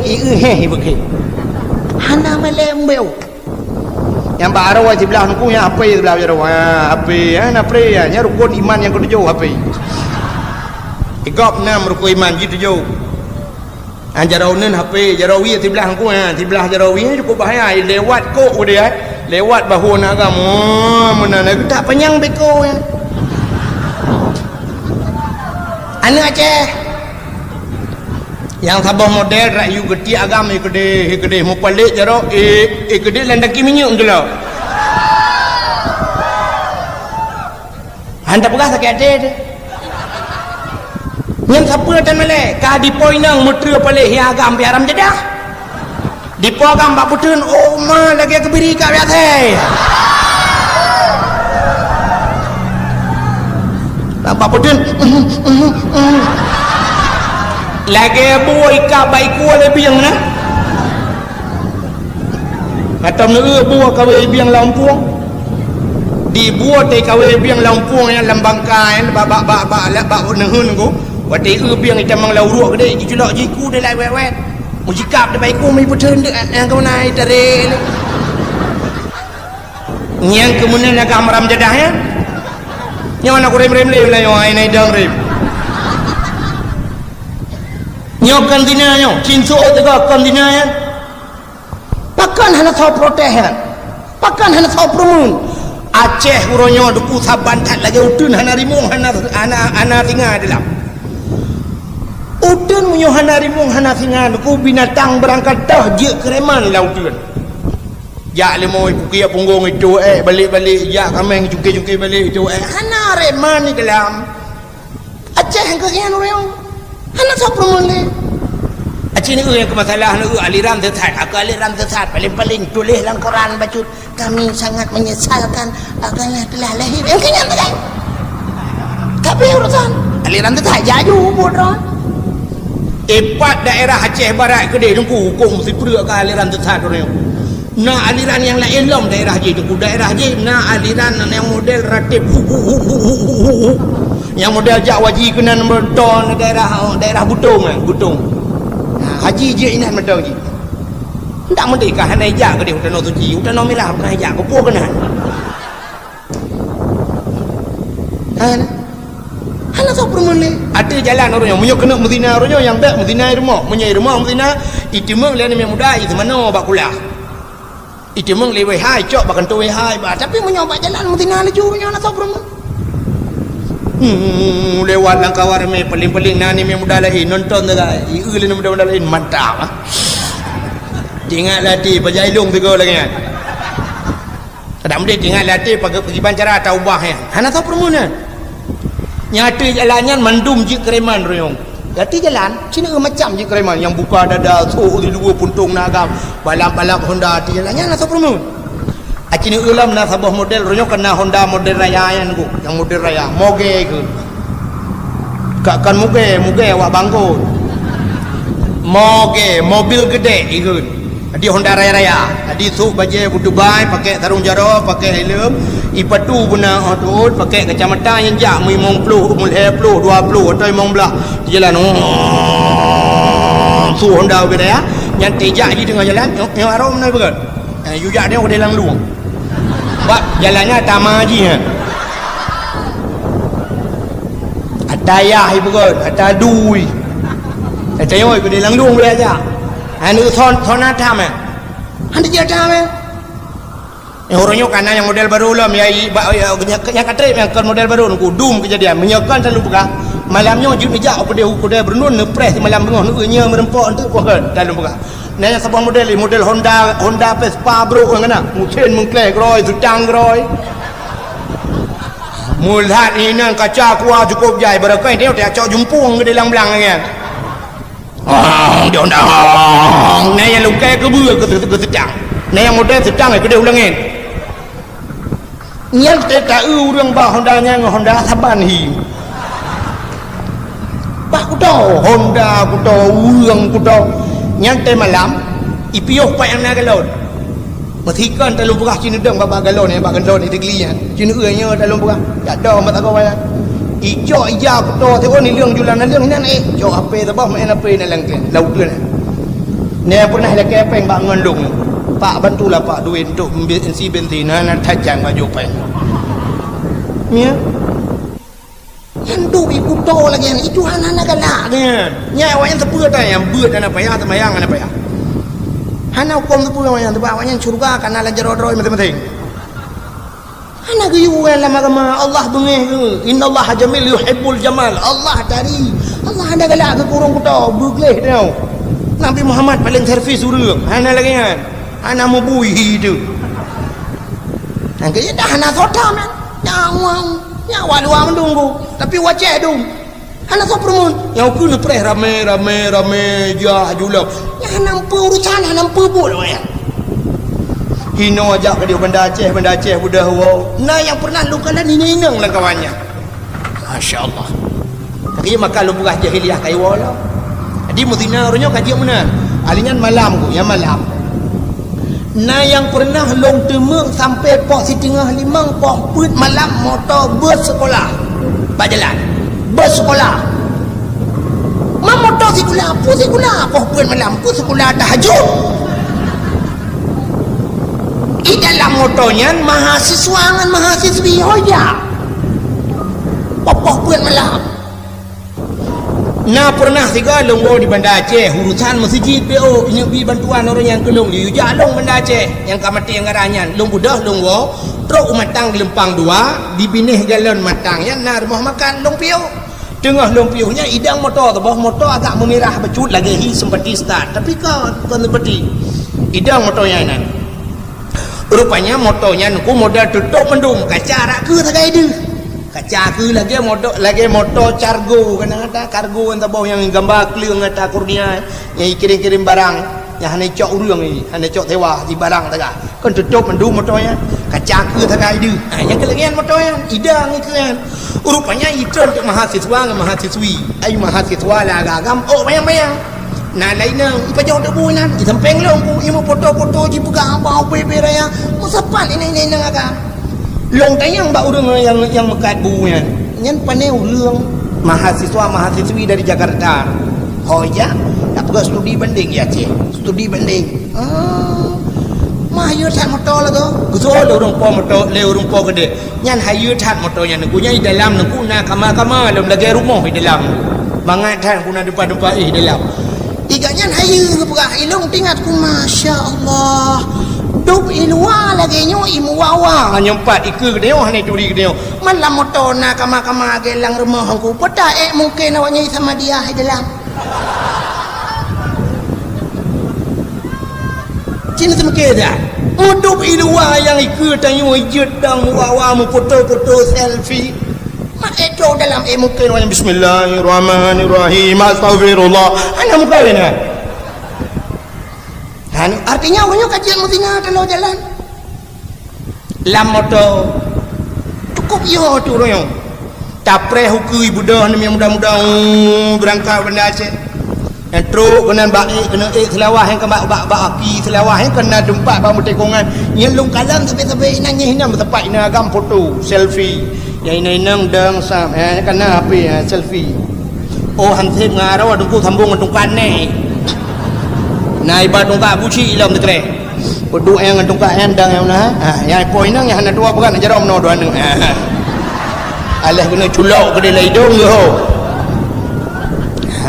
Speaker 1: begitu hana melembeu yang baru wajib belah aku yang apa belah jero apa na pre nya rukun iman yang ketujuh apa igop 6 rukun iman gitu jaraunen HP jarawi di belah aku di belah jarawi cukup bahaya lewat kok dia lewat bahu nak agama mana nak tak penyang beko anu Aceh yang sabah model rayu gede agama gede mau pelik jaro gede landaki minyak je lah anda pegah sakit ada yang siapa dan malai kah di poinang mutera pelik yang agam biaram jedah di po agam bak putun oh ma lagi kebiri kat biasa bak putun lagi buah ikat baik kuat lebih yang mana kata menurut buah kawai lebih yang lampung dibuat dari kawai lebih yang lampung yang lambangkan bak nehun ku wati lebih yang itamang lauruk gede julak jiku dia lai wet mujikap dia baik ku mai putun yang kau naik tarik yang kemudian agak maram jadah ya yang anak rem le lah yang naik dang rem nyokan dinanya cinso tega kan dinanya pakan hana tahu protehan pakan hana tahu promun Aceh uronyo duku saban tak lagi udun hana rimung hana tinggal dalam udun munyo hana rimung hana tinggal duku binatang berangkat dah je kereman lah udun ya lemoi pukia punggung itu balik ya kameng jungke balik itu hana reman ni dalam Aceh yang kekian uronyo hana tahu promun le Aceh ni yang kemasalah ni aliran sesat aliran sesat paling tulis dalam Quran baca kami sangat menyesalkan agaknya telah lahir yang kenyang tak tapi urusan aliran sesat jaju bodoh empat daerah Aceh Barat kedai nunggu hukum si perut ke aliran sesat orang na aliran yang lain lom daerah je daerah je na aliran yang model ratib yang model jak waji kena berton daerah Butung haji je inat medang je tak merdeka hana hijak ke dia hutan suci hutan milah bukan hijak kepuh kena hana tak perlu le ada jalan orang yang kena Medina orang yang tak Medina rumah Medina itimeng le ni muda itu mana bak kulah itimeng le wei hai cok bakan tu wei hai tapi menyoba jalan Medina laju nya tak perlu lewat langkawar me paling nani me muda lain nonton dah iul ni muda lain mantap tinggal latih pajailung tu lagi tak boleh tinggal latih pergi pancara taubah ya hana tahu permuna nyata jalannya mandum je kereman royong gati jalan sini macam je kereman yang buka dada so di dua puntung nagam balap Honda di jalannya hana tahu permuna Acini ulam na sabah model ronyo kena Honda model raya yang model raya moge ke kan moge awak bangko moge mobil gede ikut di Honda raya di su baje Dubai pakai sarung jaro pakai helm ipatu guna otut pakai kacamata yang jak mung plu mul he plu 20 atau mung belah di jalan su Honda gede ya yang tejak di tengah jalan yang arom na begat yujak dia dalam luang Pak jalannya tamaji ya. Atayah ibu kan, atadui. Atayah ibu di langlung boleh aja. Anu thona tham ya. Anu dia tham ya. Yang orangnya karena yang model baru lah, yang katrik yang kan model baru, nunggu dum kejadian, menyekan selalu buka. malamnya wajib mijak apa dia bernun nepres malam tengah nunya merempok untuk pokok dalam buka nah yang sebuah model Honda Vespa bro kan nak mungkin mengklek roy sutang roy mulat ini nang kaca kuah cukup jai berakai dia tak cok jumpung ke dalam belang kan dia undang nah yang lukai ke bua ke sedang nah yang model sedang ke dia ulangin nyal tak urang bah Honda nya Honda saban hi bah kudo Honda kudo urang kudo nyantai malam ipiuh pak yang nak galon matikan dalam purah cina dong babak galon ni tegli cina nya dalam purah tak ada mat aku bayar ijo ija kudo tengok ni leung julan leung ni jo ape tabah main ape ni lang laut tu ni pernah lek kepeng bak ngandung pak bantulah pak duit untuk bensin nak tajang baju peng ya handu ibu to lagi itu anak-anak galak kan nyawa yang sepuluh dah yang beut dan apa ya temayang apa ya hana hukum sepuluh yang tebawa yang surga karena la jerodroi masing-masing hana geyu lama-lama Allah bengih innallaha jamil yuhibbul jamal Allah dari Allah ada galak ke kurung kuda begleh dia Nabi Muhammad paling servis urang hana lagi kan hana mubui tu nang ke dah hana sota man nyawa luar mendunggu tapi wajah dong anak kau permun yang aku nak pereh rame jah julap yang nampu urusan nampu bol ya hino ajak ke dia benda Aceh budah wow nah yang pernah lu kalan ini inang lah kawannya Masya Allah tapi maka lu buah jahiliah kayu wala di Medina orangnya kaji mana alingan malam ku yang malam nah yang pernah long temeng sampai pok setengah limang pok put malam motor bus sekolah berjalan bus sekolah motor sekolah pok put malam put sekolah tahajud di dalam motornya mahasiswa dengan mahasiswi hoja pok put malam nah pernah tiga longgo di Banda Aceh urusan masjid PO ini bi bantuan orang yang kelong di Jalong Banda Aceh yang kamati yang ngaranyan long budah longgo truk matang di Lempang 2 di binih galon matang ya nah rumah makan long PO tengah long PO nya idang motor tu bawah motor agak memirah becut lagi hi seperti start tapi kan bukan seperti idang motornya nan rupanya motornya nuku modal tutup mendung kaca rak ke tagai dia kaca ke lagi motor cargo kan ada kargo yang tabau yang gambar clear ngata kurnia yang kirim barang yang hanya cok urang ni hanya cok tewa di barang taga kan tutup mendung motornya kaca ke tagai dia yang kelegian motornya idang ni kan rupanya itu untuk mahasiswa dengan mahasiswi mahasiswa lah agam bayang nah lainnya ipa jauh debu nan di samping long ku imu foto-foto ji buka apa bebe raya musapan ini nang agam long tayang mbak urang yang mekat buunya nyen paneu leung mahasiswa-mahasiswi dari Jakarta hoja tak pergi studi banding ya Aceh studi banding mah hayu that motor lah tu gusol urang po motor le urang po gede nyan hayu that motornya nukunya di dalam nuku na kama dalam lagi rumah di dalam mangat that kuna depan-depan dalam tiga nyan hayu buka ilung tingat ku Masya Allah duk ilwa lagi nyo imuwawa nyempat ikut dia ni curi dia malam motor nak kama gelang rumah aku peta mungkin awaknya sama dia di dalam cina semake dah duk ilwa yang ikut tanyo jedang wawa mu foto selfie mak itu dalam mungkin awaknya bismillahirrahmanirrahim astagfirullah ana mukallin artinya awaknya kajian Medina kalau jalan lam motor cukup yo tu royong tapre hukui budah ni yang mudah-mudah berangkat Banda Aceh yang truk kena baik kena selawah yang kembak bak aki selawah yang kena tempat bak mutekongan yang lung kalam tapi nanya hinam tempat ina agam foto selfie yang ina dang sam kena apa selfie hansip ngarau adungku sambung ngentungkan ni nah ibarat tungkak buci dalam tekre peduk yang tungkak endang yang mana yang poin nang yang hana dua bukan jarum no dua nang alah kena culok ke dalam hidung yo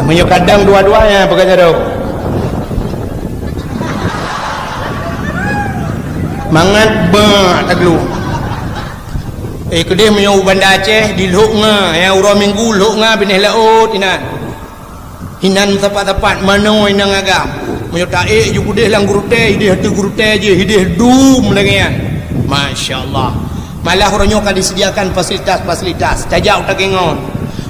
Speaker 1: menyokadang dua-duanya pakai jarum mangat tak lu kedih menyau Bandar Aceh di Lhok Nga yang urang minggu Lhok Nga binih laut inan hinan tepat-tepat manoi nang agam menyau taik ju kudih lang guru teh hidih hati guru teh je hidih dum lagi kan masya-Allah malah orangnya akan disediakan fasilitas tajau takengon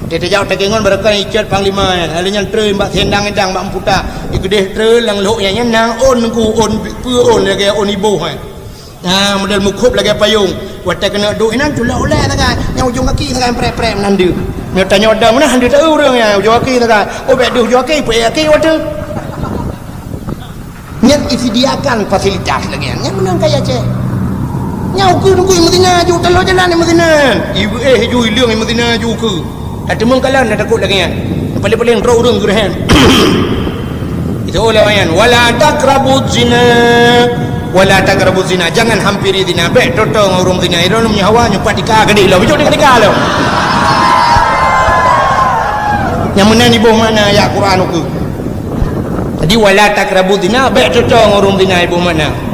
Speaker 1: tajau takengon berkah icat panglima halinya tre mbak sendang edang mbak emputa ikudih tre lang Lhok nya nang on ku on pu on lagi on ibu nah model mukhup lagi payung watak kena duk inan tu lah oleh tak yang ujung kaki tak prep nandu dia tanya ada mana handu tahu orang ya ujung kaki tak oh bek ujung kaki pe kaki watak yang disediakan fasilitas lagi yang menang kaya Aceh nyau ke nunggu Madinah ju telo jalan di Madinah ibu ju ilang di Madinah ju ke ada mengkalan ada takut lagi paling-paling ro urang gerahan itu oleh wayan wala taqrabuz zina wala taqrabuz zina jangan hampiri zina bek totong urung zina iron nyawa nyupat dika gede lo bijok dika lo yang mana ibu mana ya Quran ku jadi wala taqrabuz zina bek totong urung zina ibu mana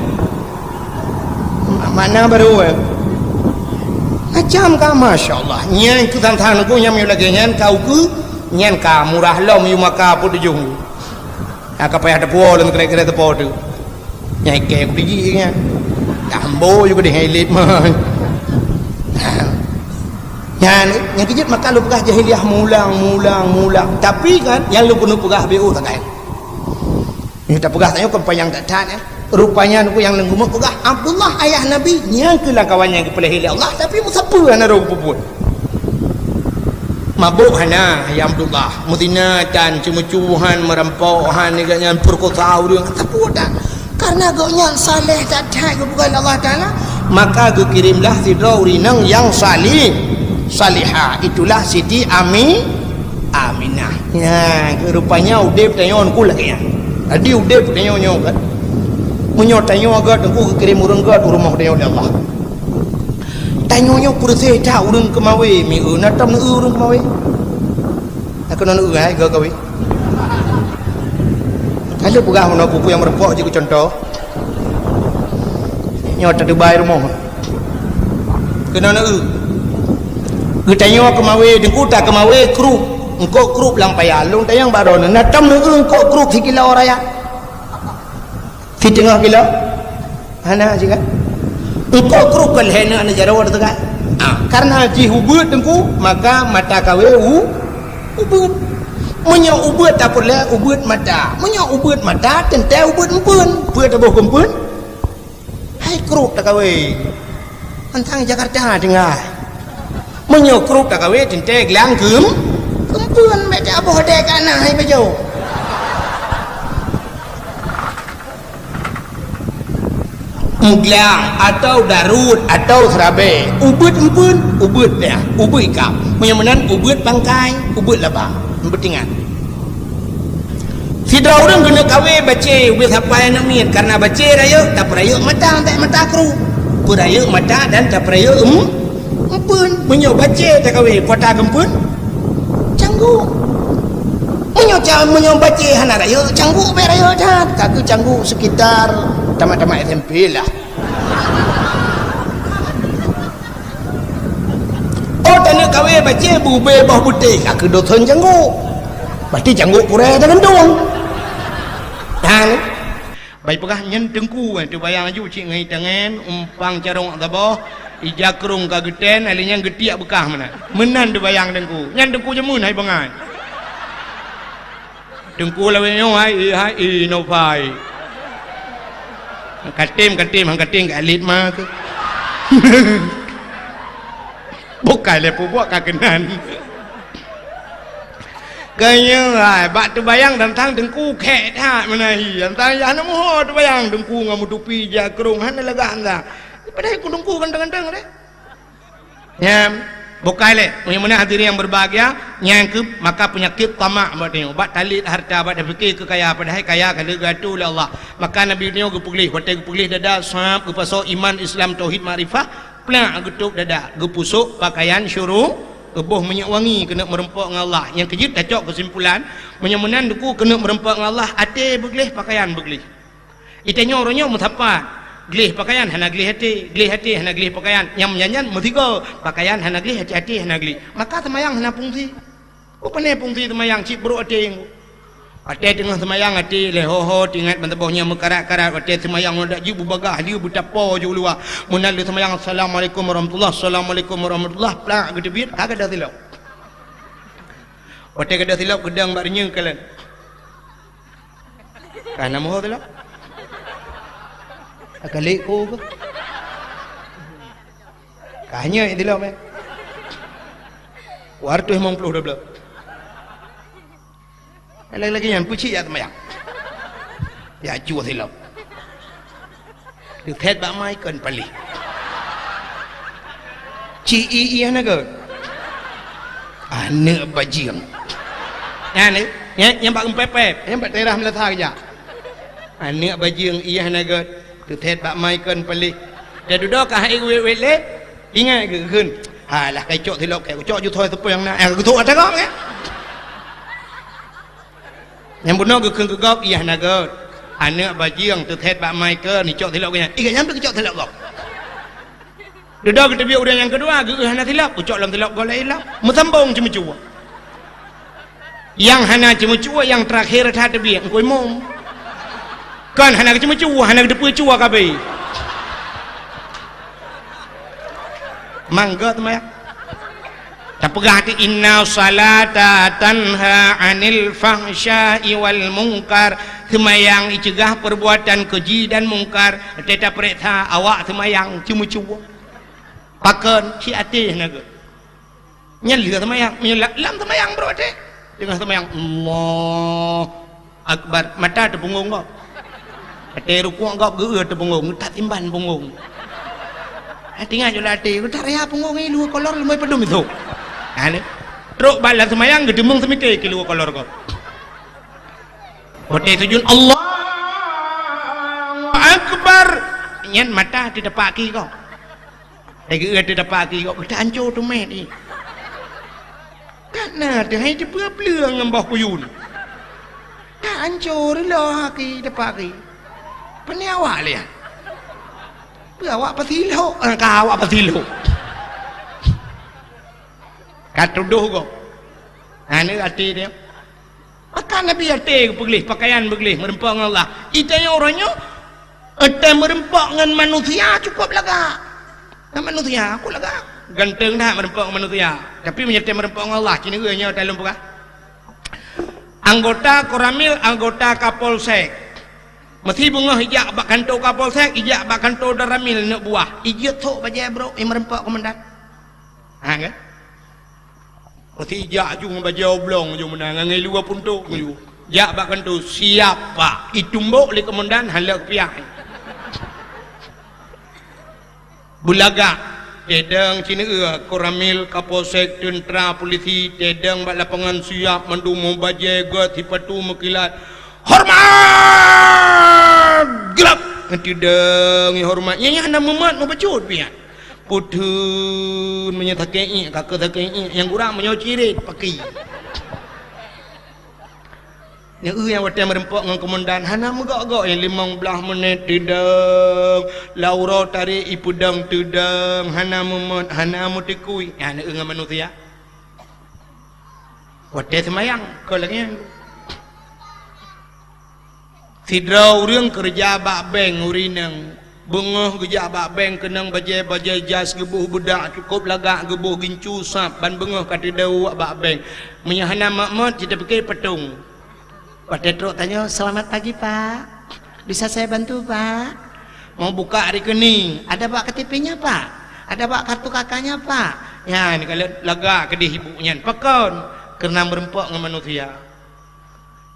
Speaker 1: mana baru macam ka masya-Allah nyan ku tantang ku nyam lagi nyan kau ku nyan ka murah lo mi maka pu dujung apa payah ada puau dan kira-kira tepo tu nyai ke ku digi nya ambo juga di highlight mah nyan yang kijit maka lu pegah jahiliah mulang tapi kan yang lu penuh pegah BU tak kan ni tak pegah tanya kan payang tak tahan rupanya aku yang lenggumuk pegah Abdullah ayah Nabi yang kelah kawannya kepala hilir Allah tapi musapa ana ro puput mabuk hana ya Abdullah mutinatan cemucuhan merampauhan neganya perkotau dia tapi dah karena gaunya saleh tak ada bukan Allah Taala maka gue kirimlah sidrauri nang yang salihah itulah Siti Aminah ya rupanya udep tanyon ku lagi ya adi udep tanyon kan menyot tanyo agak tengku kirim urang gat rumah dia Allah tanyonyo kurse ta urang kemawe mi na tam urang kemawe aku nan hai ga kawe kalau pegah mana buku yang merepok je contoh nyot ada bai rumah kena gu tanyo kemawe tengku tak kemawe kru engko kru lang payalung tayang baron na tam engko kru sikila oraya di tengah kilo hana juga engkau krukal hena ana jarawat tu kan karena ji hubut tengku maka mata kawe ubut munya ubut tak boleh ubut mata munya ubut mata tente ubut empun buat tabuh kempun hai kruk tak kawe antang Jakarta dengar munya kruk tak kawe tente gelang kempun meta aboh dek ana hai bejo muglang atau darut atau serabe ubut empun ubut dia ubut ikam menyamanan ubut bangkai ubut labah betingan sidra orang kena kawe baca ubut sampai nak min karena baca raya tak raya mata tak mata kru peraya mata dan tak raya empun menyo baca tak kawe kota kempun canggu menyo baca hana raya canggu be raya dah kaku canggu sekitar tamat-tamat SMP lah oh tanya kawe baca bube bawah putih aku dosen canggu berarti canggu pura dengan dong dan baik pegah nyen tengku tu bayang aju cik ngai tangan umpang carong tabah ijakrung kageten alinya getiak bekah mana menan tu bayang tengku nyen tengku jemun hai bangai tengku lawe nyo hai no pai katim hang kating ke alit mah ke bukan le buat kakenan kaya lah bak tu bayang tentang tengku kek tak menahi tentang ya nak moh tu bayang tengku ngamu tupi jakrung han lega anda padahal ku tengku ganteng-ganteng deh ya bukan le mana hadirin yang berbahagia yang ke maka penyakit tamak buat tengok bat talit harta bat fikir kekayaan padahal kaya kalau gatu oleh Allah maka Nabi ni gu pulih hotel gu pulih dada sahab gu pasok iman Islam tauhid makrifah plak gutuk dada gu pusuk pakaian syuruh boh minyak wangi kena merempak dengan Allah yang kejut tacok kesimpulan menyamunan duku kena merempak dengan Allah ate beglih pakaian beglih itanya orangnya muthapat gelih pakaian hana gelih hati hana gelih pakaian, yang menyanyian mutiga pakaian hana gelih hati hana gelih, maka semayang hana fungsi. Upane fungsi semayang cik bro ating. Ate tengah semayang ate leho tingat mentebohnya mekarat-karat ate semayang nak jibu bagah dia betapa je luar. Munal dia semayang assalamualaikum warahmatullahi plak gede biat kagak ada silap. Ate kada silap gedang barnya kalian. Kana moh silap. Akalik ko. Kanya silap eh. Wartu emang puluh dah. Lagi-lagi yang pucik ya temayang. Ya cua silap. Được thét bả mai cần pali. Chị iya naga. Anak bajing. Ya ni, yang bak empep, yang bak terah melatah aja. Anak bajing iya naga. Được thét bả mai cần pali. Dia duduk kah wet le. Ingat ke kun. Halah kai cok silap kai cok ju thôi siapa yang nak. Aku tu ada kau ke? Yang benar ke gok iya naga. Anak bajing tu thet bak mai ke ni cok silap ke. Ikan yang tu cok silap gok. Dedak kita biar orang yang kedua ge hana silap, cok dalam silap gok lain lah. Mesambung cuma cua. Yang hana cuma cua yang terakhir dah tebi engkau mom. Kan hana cuma cua, hana depu cua kabe. Mangga tu maya. Tapegah ti inna salata tanha anil fahsya'i wal munkar. Semayang icegah perbuatan keji dan mungkar. Teta perintah awak semayang cuma cuba. Pakan si ati naga. Nyalira semayang, lam semayang bro ate. Tengah semayang Allah Akbar, mata terpunggung kau. Ate rukuk kau geur terpunggung, tak timban punggung. Tinggal jual ate, tak raya punggung ni luar kolor lumai pedum itu. Ane, teruk balas semayang gedemung semikir ke luar kolor kau. Hotel sujud Allah Akbar. Nyan mata tidak pagi kau. Lagi tidak pagi kau. Kita hancur tu meh ni. Karena dia hai cepel-cepel ngembah kuyun. Tak hancur lah ki tidak pagi. Pani awak lihat. Awak pasilo, kau awak pasilo. Katuduh kau. Ane hati dia. Maka Nabi hati beglih pakaian beglih merempak dengan Allah. Itanya orangnya ada merempak dengan manusia cukup laga. Dengan manusia aku laga. Ganteng dah merempak dengan manusia. Tapi menyertai merempak dengan Allah. Cina nya dalam buka. Anggota Koramil, anggota Kapolsek. Mesti bunga hijak bak kantor Kapolsek, hijak bak kantor Daramil nak buah. Ijat tok bajai bro, merempak komandan. Ha kan? Mesti jak jung bajau blong jung menang ngai luar puntuk ju. Jak bak kantor siapa? Itumbuk le komandan halak piah. Bulaga tedang Cina Koramil Kapolsek tentera polisi tedang bak lapangan siap mendumu bajai got hipatu mekilat. Hormat gelap tedang hormatnya nya anda memat mau bacut pian. Putun menyatakan kakak takai yang kurang menyocirit pakai. Yang waktu merempak dengan komandan hana megak-gak yang 15 menit tidang Laura tarik ipudang tidang hana memot hana mutikui hana dengan manusia. Waktu semayang kau lagi sidra urang kerja bak bank urinang bengah kerja bak bank kenang bajai jas gebuh budak cukup lagak gebuh gincu sap ban bengah kata dau bak bank menyahana makmud kita fikir petung. Pak Tetro tanya, selamat pagi Pak, bisa saya bantu Pak? Mau buka rekening, ada Pak KTP-nya Pak? Ada Pak kartu kakaknya Pak? Ya ini kalau lagak kedih ibunya pakon kerana merempak dengan manusia.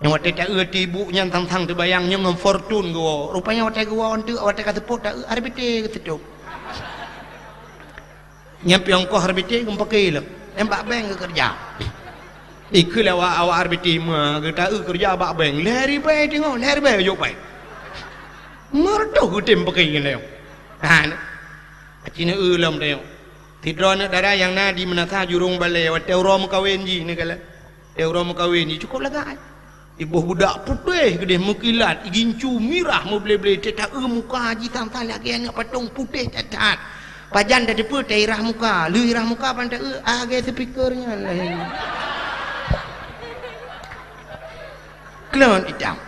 Speaker 1: Yang waktu tak erti ibunya tang-tang terbayangnya dengan fortune gua. Rupanya waktu gua untuk waktu kata put tak arbite ketutup. Nyampe ongkos arbite gua pakai lah. Yang bak bank kerja. Ikulah awak arbite mah kita kerja bak bank. Lari baik tengok, lari baik jok baik. Merdu kutim pakai ni. Ha. Cina ulam tengok. Tidra nak darah yang nadi menata jurung balai. Waktu orang kawin ji ni kala. Orang kawin ji cukup lagak. Ibu budak putih gede mukilat gincu mirah mau beli-beli tetak muka haji tang-tang lagi anak patung putih tetat pajan dah depa irah muka lu irah muka pandai agak speakernya lah kelon hitam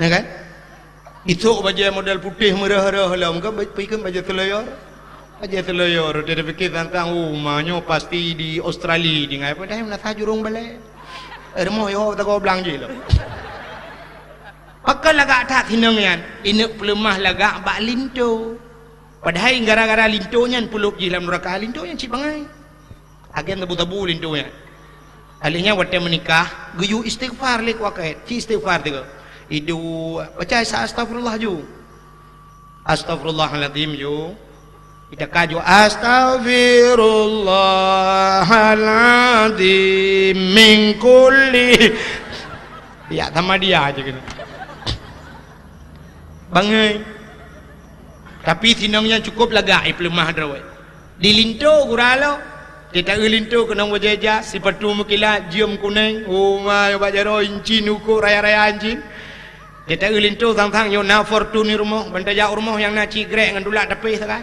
Speaker 1: ya kan itu baju model putih merah-merah lah muka pergi baju selayar aja selayar dia fikir tentang rumahnya pasti di Australia di ngai pada nak jurung balik rumah yo tak kau bilang je lah. Pakal lagak tak hinang yan. Inek pelemah lagak bak linto. Padahal gara-gara lintonya pulup je dalam neraka lintonya cip bangai. Agen tabu-tabu lintonya. Alihnya waktu menikah, guyu istighfar lek wakai. Ci istighfar tiga. Itu baca astagfirullah ju. Astagfirullahaladzim ju. Kita kaju astaghfirullahaladzim min kulli ya sama dia aja gitu bangai tapi sinangnya cukup lagak lemah drawai dilinto guralo kita linto kena wajaja si patu mukila jium kuning ma ba jaro incin uku raya-raya anjin kita linto tang-tang yo na fortune rumah bantaja rumah yang na cigrek ngandulak tepi sekarang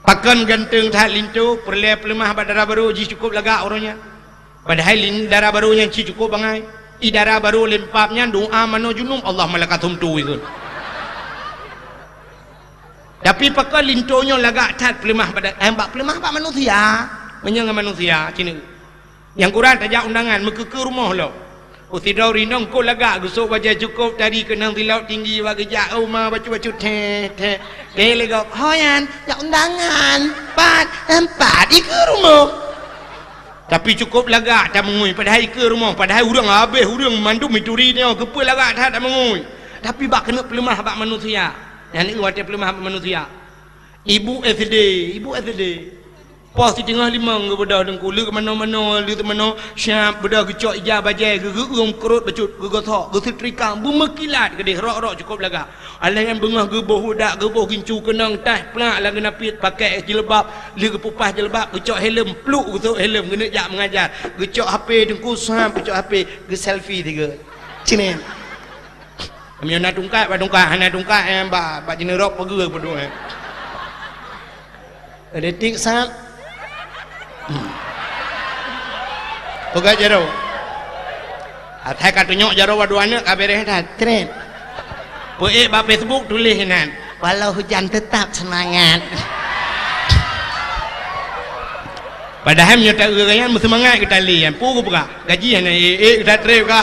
Speaker 1: pakan ganteng tak lintu perleh pelemah darah baru ji cukup lagak orangnya padahal darah barunya ji cukup bangai i darah baru lempapnya doa mano junum Allah malakatum tu itu tapi pakan lintunya lagak tak pelemah pada pelemah pak manusia menyang manusia cini yang kurang tajak undangan muka ke rumah lo Usidau rinong ko lagak gusok wajah cukup tadi kenang tilaut tinggi bagi jak rumah bacu-bacu teh legok hoyan jak undangan 4 ke rumah tapi cukup lagak tak mengui padahal ke rumah padahal urang habis urang mandu mituri dia kepa lagak tak mengui tapi bak kena pelemah bak manusia yang ni wate pelemah bak manusia ibu SD pos di tengah limang ke bedah dengku lu ke mana-mana lu ke mana syap bedah gecok ijah bajai gegeung kerut becut gegotok gesetrika bumekilat gede rok-rok cukup laga ala yang bengah geboh budak geboh gincu kenang tas pelak lagu napit pakai jilbab lu ke pupah jilbab gecok helm pluk gecok helm kena jak mengajar gecok HP dengku sam gecok HP ge selfie tiga cini kami nak tungkat hana tungkat yang ba jenerok pergi berdua ada tik sam Pegak jaro. Atai kata nyok jaro waduana kabereh dah trend. Poe ba Facebook tulis nan. Walau hujan tetap semangat. Padahal nyata gerayan semangat kita lian. Pu buka gaji hana kita trip ka.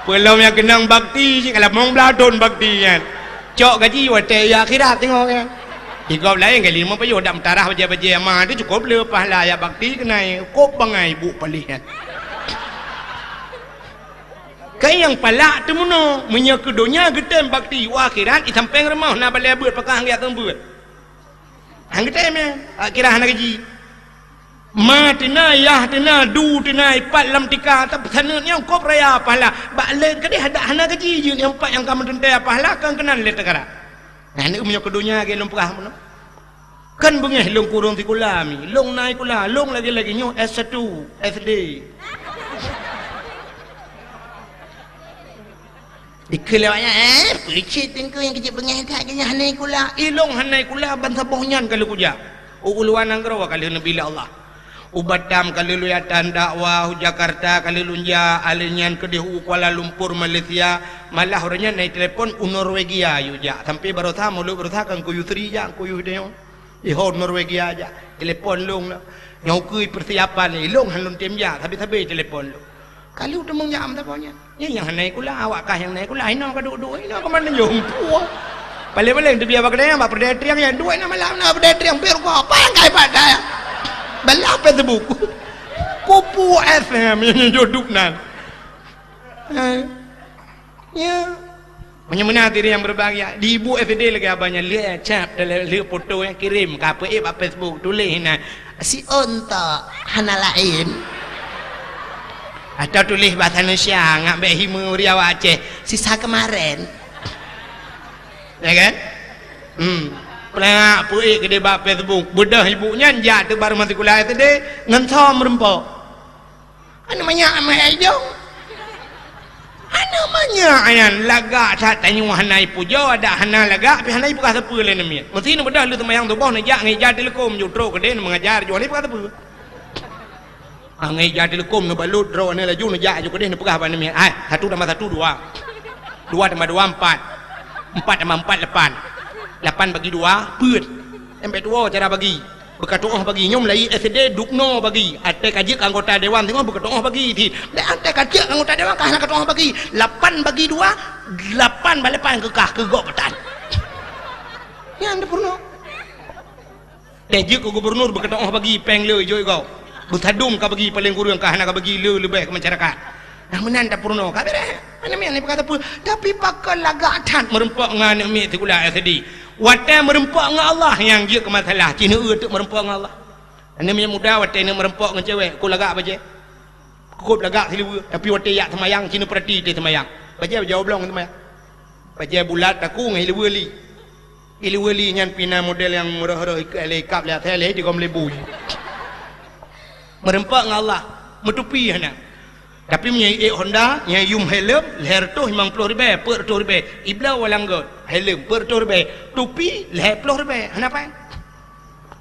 Speaker 1: Pelau yang kenang bakti kalau mong bladon bakti kan. Cok gaji wate ya akhirat tengok kan. Jika lain kali mau pergi dalam tarah baca-baca amal itu cukup lepas lah ya bakti kenai kop bangai bu palihan. Kau yang palak tu mana menyakudonya getem bakti akhirat isampeng remah nak balik buat pakah lihat tembut. Hang getem ya akhirat hana gaji. Ma tina yah tina du tina ipat lam tika tapi sana yang kop raya pahala balik kadi ada hana gaji je yang empat yang kamu tentai pahala kan kenal le tegara. Nah ni punya kedunya ke long perah mana? Kan bengeh long kurung tikulami, long naik kula, long lagi nyo S1, SD. Dikelawanya pecit tengku yang kecil bengeh tak kena hanai kula. Long hanai kula ban sabohnyan kalau kuja. Uluan anggrawa kalau nabi Allah. Ubatam kalau luyatan dakwah Jakarta kalau lunja alinyan ke dehu Kuala Lumpur Malaysia malah orangnya naik telepon Norwegia yuja sampai baru tahu mulu baru tahu kan kuyu sri ja kuyu deo ihor Norwegia aja telepon long lah nyokui persiapan ni long halun tim ja tapi telepon lo kalau udah mengjam taponya yang naik kula awak kah yang naik kula ino ka duduk ino ka mana nyong tua paling-paling tu biar pakai yang berdaya triang yang dua nama malam nak berdaya triang biar kau apa yang kaya pada balap itu buku kupu FM yang jodoh nan ya mana diri yang berbahagia di ibu FD lagi abangnya lihat cap lihat foto yang kirim ke apa Facebook tulis na si onta hana lain atau tulis bahasa Indonesia ngambil himu Riau Aceh sisa kemarin ya kan pelak puik ke dia Facebook bedah ibunya jatuh baru masih kuliah tadi ngan som rempok Ana banyak amai jong. Ana banyak ayan laga tak tanya hanai pujo ada hana laga tapi hanai bukan apa le nami. Mesti nak bedah lu temayang tu boh nak jak ngai jadi lekom jutro ke den mengajar jo ni bukan apa. Ngai jadi lekom nak balut dro ni laju nak jak jo ke den pegah apa nami. Satu tambah satu dua. Dua tambah dua empat. Empat tambah empat lapan. Lapan bagi dua put. Sampai dua cara bagi. Berkatoh bagi nyom lai SD dukno bagi ate kajik anggota dewan tengok berkatoh bagi ti ate kajik anggota dewan kah nak katoh bagi 8 bagi 2 8 balapan kekah kegok petan ya anda purno kajik ke gubernur berkatoh bagi peng le joi kau bertadum ka bagi paling kurang kah nak bagi le lebih ke masyarakat nah menan dak purno ka bere mana ni berkata pun tapi pakal lagatan merempak ngan mi tikula SD watai merempak dengan Allah yang dia ke masalah cina untuk merempak dengan Allah anda punya muda watai ni merempak dengan cewek kau lagak baca kau lagak sila tapi watai yak semayang cina perhati dia semayang baca jawab belum semayang baca bulat aku dengan ilu wali nyan pina model yang murah-murah ikap lihat saya lihat dia kau melebu merempak dengan Allah metupi hana tapi punya Honda yang yum helm leher tu 50 ribu per 2 ribu ibla walanggot helm per 2 ribu tupi leher 10 ribu kenapa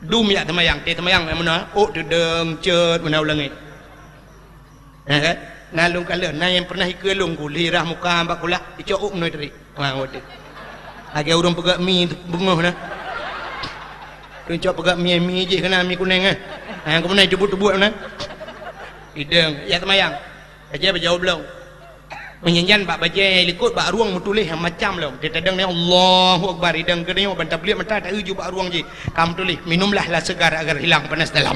Speaker 1: dum ya temayang mana oh dedem cet mana ulangi kan nalung kala na yang pernah ikelung ku lirah muka ambak kula dicok noi tadi ngote age urang pegak mi bungoh na tu cok pegak mi je kena mi kuning yang kemudian jebut-jebut mana ideng ya temayang baca berjawab belum menyanyian bak baca likut bak ruang metulis yang macam belum dia tadang ni Allahu Akbar idang kena yang bantah beliau mata tak uju bak ruang je kamu tulis minumlah lah segar agar hilang panas dalam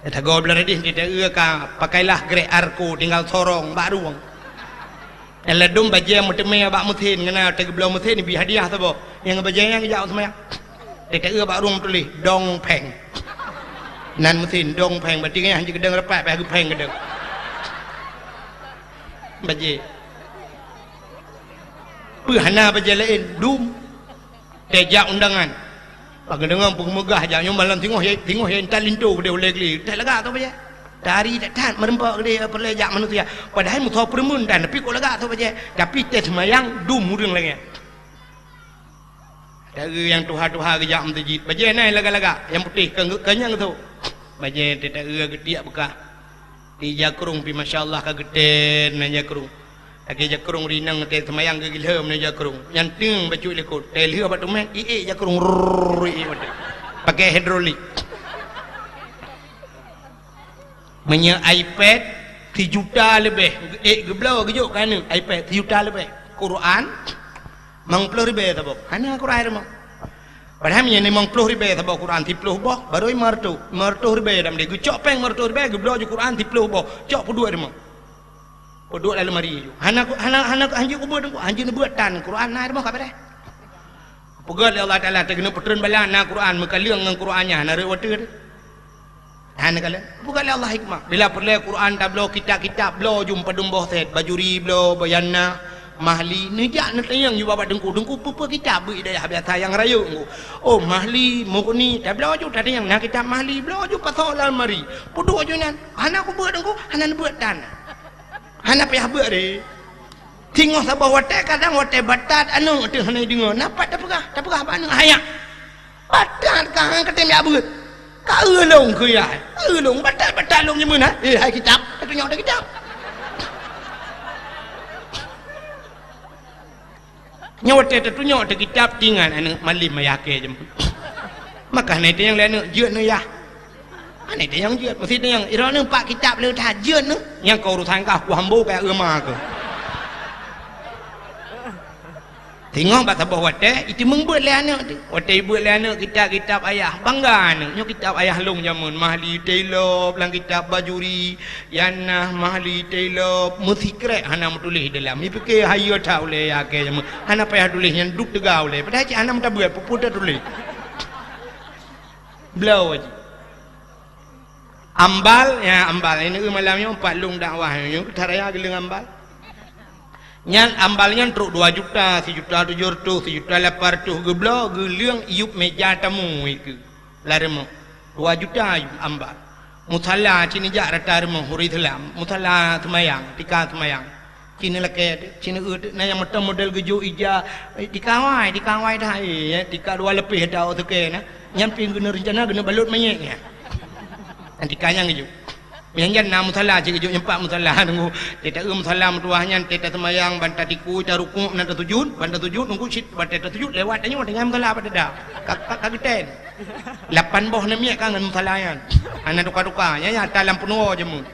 Speaker 1: dia tak gol belar dia tak pakailah grek arko tinggal sorong bak ruang yang ledum baca yang mutemai bak mutin kena tak belum mutin ni hadiah tu bo yang baca yang jauh semua dia tak bak ruang tulis dong peng nan mesin dong peng berarti kan hanya gedeng rapat pai peng gedeng baje pehana baje lain dum tejak undangan bagi dengan pemegah jak nyom malam tengok yang talinto dia oleh geli tak lega tu baje dari tak tat merempak dia pelejak manusia padahal muthau permun dan tapi kok lega tu baje tapi tes semayang dum urang lagi dari yang tuha-tuha gejak masjid baje nai laga-laga yang putih kenyang tu baje tidak gediak bekah di jakrung pi masyaallah ka geden na jakrung lagi jakrung rinang te semayang ke gilham na jakrung nyanting bacu lekut te leu bat tumeh jakrung pakai hidrolik punya iPad 3 juta lebih geblau gejuk kan iPad 3 juta lebih Quran mang 10 ribu tabok ana Quran remang padahal ni memang 10 ribu tabok Quran 30 boh baru mertu ribu dalam dia cok peng mertu ribu geblau je Quran 30 boh cok puduk remang puduk dalam mari hana anju kubur anju ni buat tan Quran na remang kabar pegat Allah Taala tegena petren bala na Quran mekaliang dengan Qurannya na rewate hana kala bukan Allah hikmah bila perle Quran tablo kitab-kitab blo jumpa dumboh set bajuri blo bayanna mahli nejak nak tayang you babat dengku apa kitab hidayah biasa yang raya oh mahli mukni dah belajar dah tayang nak kitab mahli belajar pasal almari puduk je nan hana aku buat dengku hana buat dan hana payah buat de tengok sabah watai kadang watai batat anu tu hana dengar napak tak pegah apa anu hayak batat kan kata mi abut ka elong ke ya elong batat long je mana hai kitab tengok dah kitab nyawa te tunjuk te kitab tinggal anu malim mayake je maka ni te yang lain jeut nu ya ani te yang jeut mesti te yang ira nu pak kitab le tha jeut nu yang kau urusan kah ku hambo ka ma ke tengok bahasa bawah te itu membuat le anak tu wate buat le anak kitab ayah bangga nu nyo kitab ayah long jamun mahli tailor lang kitab bajuri yanah mahli tailor mesti krek hana tulis dalam ni fikir hayo tau le ya ke jamun hana payah tulis yang duk tegau le padahal cik hana tak buat puputa tulis blau aja ambal ini malamnya 4 lung dakwah nyo taraya geleng ambal nyan ambalnya truk 2 juta 1 juta 700 1 juta 800 geblo geliang iup meja tamu itu laremo 2 juta ambal Musalla cini jak rata rumah huri telam. Musalla semayang, tika semayang. Cini leket, cini na yang macam model gejo ija dikawai dah tika dua lebih dah tu ke na. Nyampi guna rencana guna balut mayaknya. Nanti kanyang gejo. Yang na musalla je gejo nyempak musalla nunggu. Teta musalla mutuahnya teta semayang banta tiku ta rukuk na banta tujud nunggu sit banta tujud lewat tanya dengan musalla pada dah. Kageten. 8 boh na miak kan musalla yan. Ana duka-duka ya dalam penuh je mu.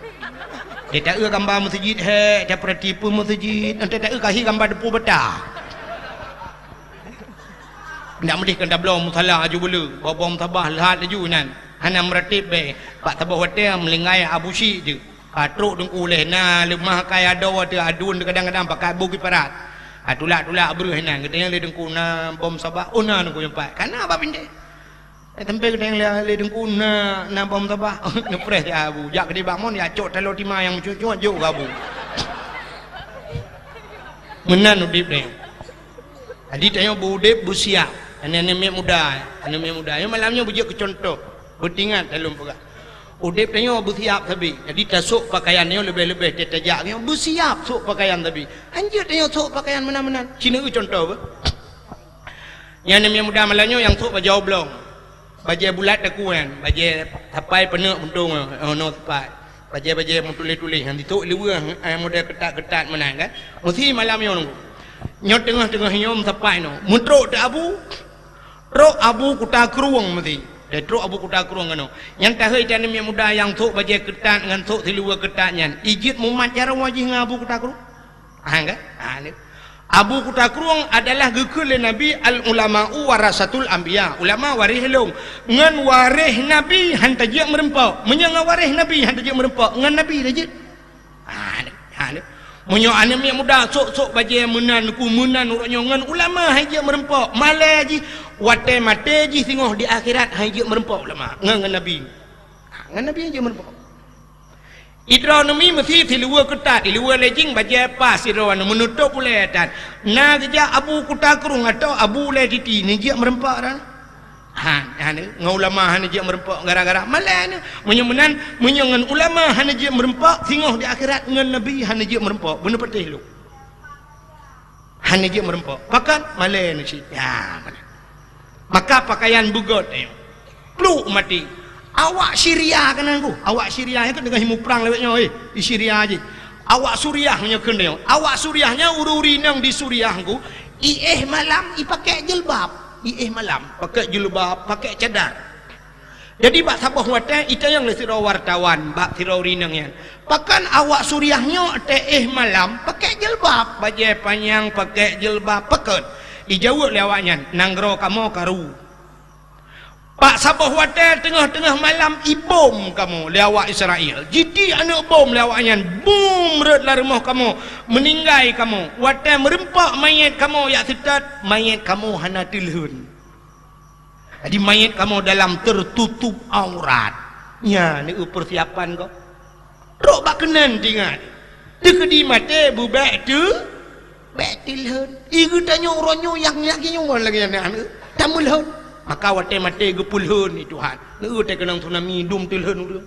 Speaker 1: Dia tak gambar masjid he, dia pertipu masjid, nanti tak kasih gambar depu betah. Ndak mesti kena belum musalla aju bulu, bom tabah lahat aju nan. Hana meratib be, pak tabah hotel melingai Abu Syik je. Truk dengku leh na lemah kai ada ada adun kadang-kadang pakai buki parat. Tulak-tulak beruh nan, katanya le dengku na bom sabah una nunggu jumpa. Kana apa pindek? Tempe kedeng le dengku na bom tabah ngepres dia abu jak gede bangun ya cok telur timah yang cucu juk gabu menan udip deh adi tanya bu udip bu siap anak-anak muda yang malamnya bujak ke contoh bertingat dalam pegak udip tanya bu siap tapi jadi tasuk pakaiannya lebih-lebih tetajak bu siap sok pakaian tapi anjir tanya sok pakaian mana-mana cina contoh yang anak muda malamnya yang sok bajau belum baje bulat aku kan baje tapai penuh untung no tapai baje tulis-tulis yang dituk liwa model ketat-ketat menang kan mesti malam yo nunggu nyot tengah-tengah nyom tapai no mutruk tak abu kuta keruang mesti dia truk abu kuta keruang kan yang tahai jangan muda yang tok baje ketat dengan tok liwa ketatnya ijit mumat cara wajih dengan abu kuta keruang kan ni Abu Kuta Keruang adalah gekul Nabi al-ulama'u warasatul anbiya. Ulama warih long. Ngan warih Nabi hantajak merempau. Menyang warih Nabi hantajak merempau. Ngan Nabi dah je. Munyo anak muda sok-sok baje menan ku menan urutnya ngan ulama hajak merempau. Malai ji wate mate ji singoh di akhirat hajak merempau ulama. Ngan Nabi. Ngan Nabi hajak merempau. Idronomi mesti diluar ketat, diluar lejing baca pas idronomi menutup pula dan na kerja Abu Kuta Keruang atau Abu Lediti ni dia merempak dah. Ulama han dia merempak gara-gara malah ni menyemenan menyangan ulama han dia merempak singoh di akhirat dengan Nabi han dia merempak benar patih lu. Han dia merempak. Pakat malah ni si. Ya. Maka pakaian bugot ni. Pluk mati. Awak Syria kan aku. Awak Syria kan dengan himu perang lewatnya di Syria aje. Awak Suriahnya kan dia. Awak Suriahnya uri-uri nang di Suriah aku. Malam pakai jilbab. Malam pakai jilbab, pakai cadar. Jadi bak sabah wate itu yang lesiro wartawan bak tirori nang yan. Pakan awak Suriahnya malam pakai jilbab, baju panjang pakai jilbab pakai. Dijawab lewatnya nanggro kamu karu. Pak sabah wate tengah-tengah malam ibom kamu lewat Israel. Jadi anak bom lewatnya boom redlah rumah kamu meninggai kamu. Wate merempak mayat kamu ya setat mayat kamu hana tilhun. Jadi mayat kamu dalam tertutup aurat. Ya ni persiapan kau. Rok bak kenan tingat. Dekedi mate bubek tu betilhun. Igu tanya oronyo yang lagi nyuman lagi anak tamulhun. Maka wate mate gepulhun ni Tuhan. Lu te kenang tsunami dum tilhun tu.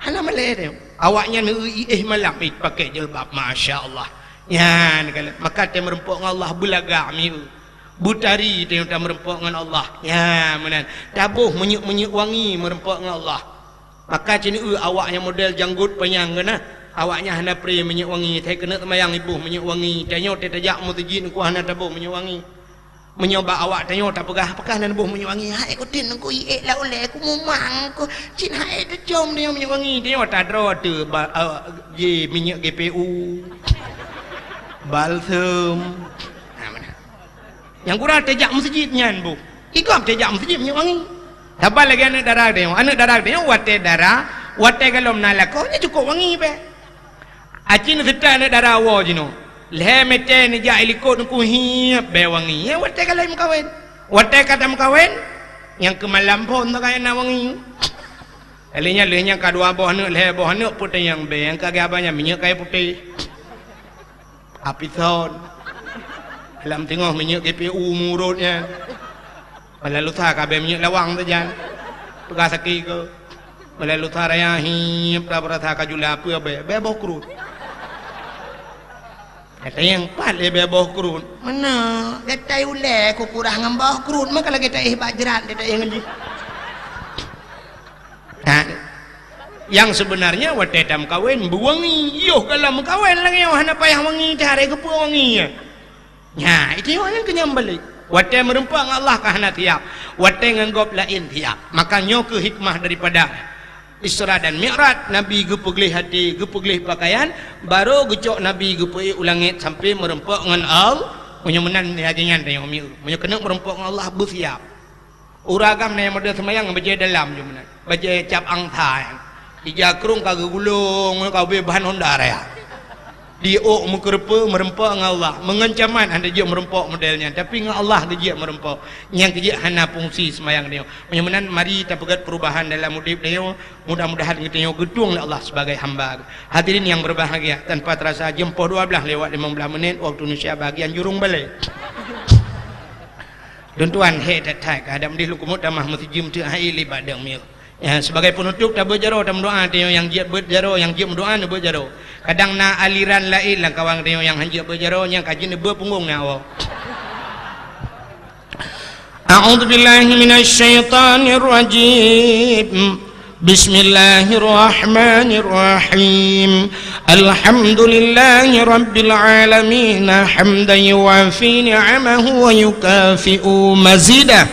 Speaker 1: Hana male dia. Awaknya nu malam it pakai jilbab masya-Allah. Ya kalau maka te merempok dengan Allah bulaga mi. Butari te ta merempok dengan Allah. Ya menan. Tabuh menyuk-menyuk wangi merempok dengan Allah. Maka cini awaknya model janggut panjang kena. Awaknya hana pre menyuk wangi. Te kena semayang ibu menyuk wangi. Tanyo te tajak mutajin ku hana tabuh menyuk wangi. Menyoba awak tanya tak pegah dan buh menyewangi hai aku tin aku lah oleh aku memang aku cin hai tu jom dia menyewangi dia tak ada tu minyak GPU balsam yang kurang tejak masjidnya bu ikam tejak masjid menyewangi tambah lagi anak darah dia wate kalau menalakonya cukup wangi be acin serta anak darah awak jino leh mete ni ja ilikot ku hiap be wangi ya wate kalai mukawin wate kata mukawin yang kemalam pun tak kaya nak wangi lehnya kadua boh nu leh boh nu putih yang be yang kagak banyak minyak kaya putih apison dalam tengah minyak GPU murutnya lalu tak kabe minyak lawang tu jan tukar sakit ke Melalu tarayahi praprata kajula apa beboh kurut. Kata yang pale beboh kurut. Mana? Kata ule ku kurang ngambah kurut maka lagi tak bajrat dia tak yang ni. Nah, yang sebenarnya wate tam kawin buwangi. Yo kalau kawin lagi yang hana payah wangi cari ke wangi. Ya, itu yang kenyam balik. Wate merempang Allah kahana tiap. Wate nganggop lain tiap. Makanya ke hikmah daripada Isra dan Mi'raj, Nabi gepeglih hati, gepeglih pakaian, baru gecok Nabi gepei ulangit sampai merempok dengan Allah. Punya menan hajangan tanya umi. Punya kena merempok dengan Allah bersiap. Uragam na yang model semayang baca dalam je menan. Baca cap angta. Dijakrung kagak gulung, kau be bahan Honda ya. Diok mukerpa merempok dengan Allah. Mengancaman anda dia merempok modelnya, tapi dengan Allah dia merempok. Yang dia hana fungsi semayang dia. Menyamanan mari kita pegat perubahan dalam hidup dia. Mudah-mudahan kita gedung Allah sebagai hamba. Hadirin yang berbahagia, tanpa terasa jam 12 lewat 15 menit waktu Indonesia bagian jurung balik. Tuan-tuan, hei tak ada mendih lukumut damah mesti jam tu hai libat dang mil. Ya, sebagai penutup tak berjaro tak berdoa dia yang jiat berjaro yang jiat berdoa ni berjaro. Kadang na aliran lain lah kawan dia yang jiat berjaro yang kaji ni berpunggung na awak. A'udzu billahi minasy syaithanir rajim. Bismillahirrahmanirrahim. Alhamdulillahi rabbil alamin hamdan yuwafi ni'amahu wa yukafi'u mazidah.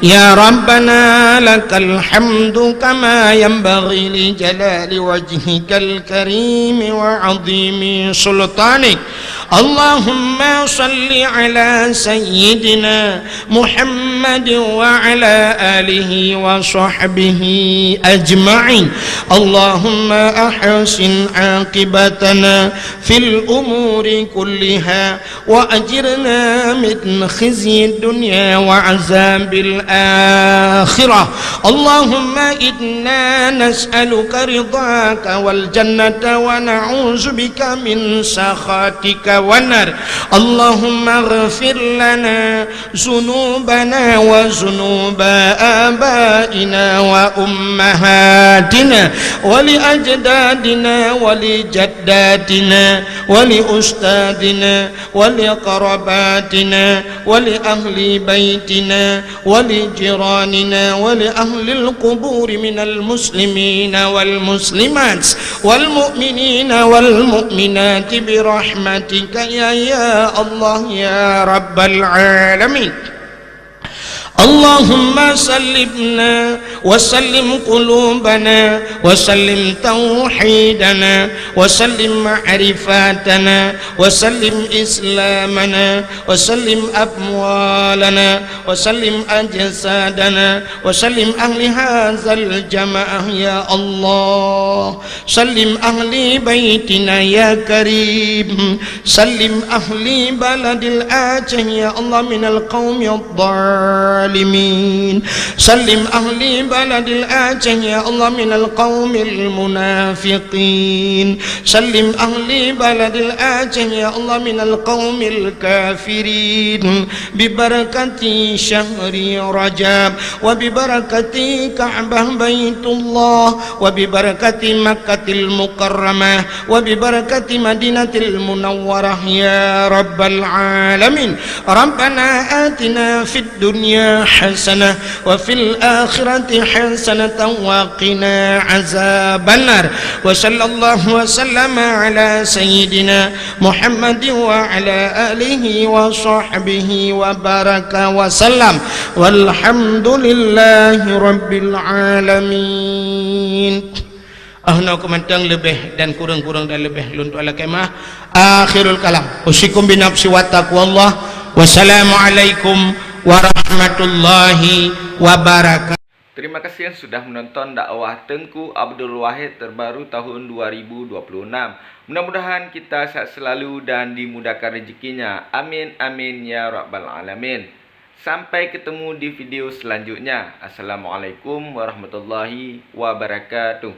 Speaker 1: Ya Rabbana lakal hamdu kama yanbaghi li jalali wajhikal karim wa 'azimi sultanik. Allahumma salli ala sayyidina Muhammad wa ala alihi wa sahbihi ajma'in. Allahumma ahsin aqibatana fil umuri kulliha wa ajirna min khizyi dunya wa azabil akhirah. Allahumma inna nas'aluka ridhaka wal jannata wa na'udzu bika min sakhatika wan nar. Allahumma ighfir lana dzunubana wa dzunuba abaina wa ummahatina wa li ajdadina wa li jaddatina wa li ustadina wa li qarabatina wa li ahli baitina wa li jiranina wa li ahli al-qubur min al-muslimina wal muslimat wal mu'minina wal mu'minat bi rahmatika ya Allah ya rabbal alamin. اللهم سلمنا وسلم قلوبنا وسلم توحيدنا وسلم معرفاتنا وسلم إسلامنا وسلم أموالنا وسلم أجسادنا وسلم أهل هذا الجماعة يا الله. سلم أهل بيتنا يا كريم. سلم أهل بلد الآتي يا الله من القوم الضالين. سلم أهل بلد الآتي يا الله من القوم المنافقين. سلم أهل بلد الآتي يا الله من القوم الكافرين ببركة شهر رجب وببركة كعبة بيت الله وببركة مكة المكرمة وببركة مدينة المنورة يا رب العالمين. ربنا آتنا في الدنيا حسنة وفي الآخرة حسنة وقنا عذاب النار. وصلى الله وسلم على سيدنا محمد وعلى آله وصحبه وبارك وسلم والحمد لله رب العالمين. Ahna kumantang lebih dan kurang-kurang dan lebih luntuk ala kemah. Akhirul kalam. Usikum binafsi wa taqwallah. Wassalamualaikum warahmatullahi wabarakatuh.
Speaker 2: Terima kasih yang sudah menonton dakwah Tengku Abdul Wahid terbaru tahun 2026. Mudah-mudahan kita sehat selalu dan dimudahkan rezekinya. Amin amin ya rabbal alamin. Sampai ketemu di video selanjutnya. Assalamualaikum warahmatullahi wabarakatuh.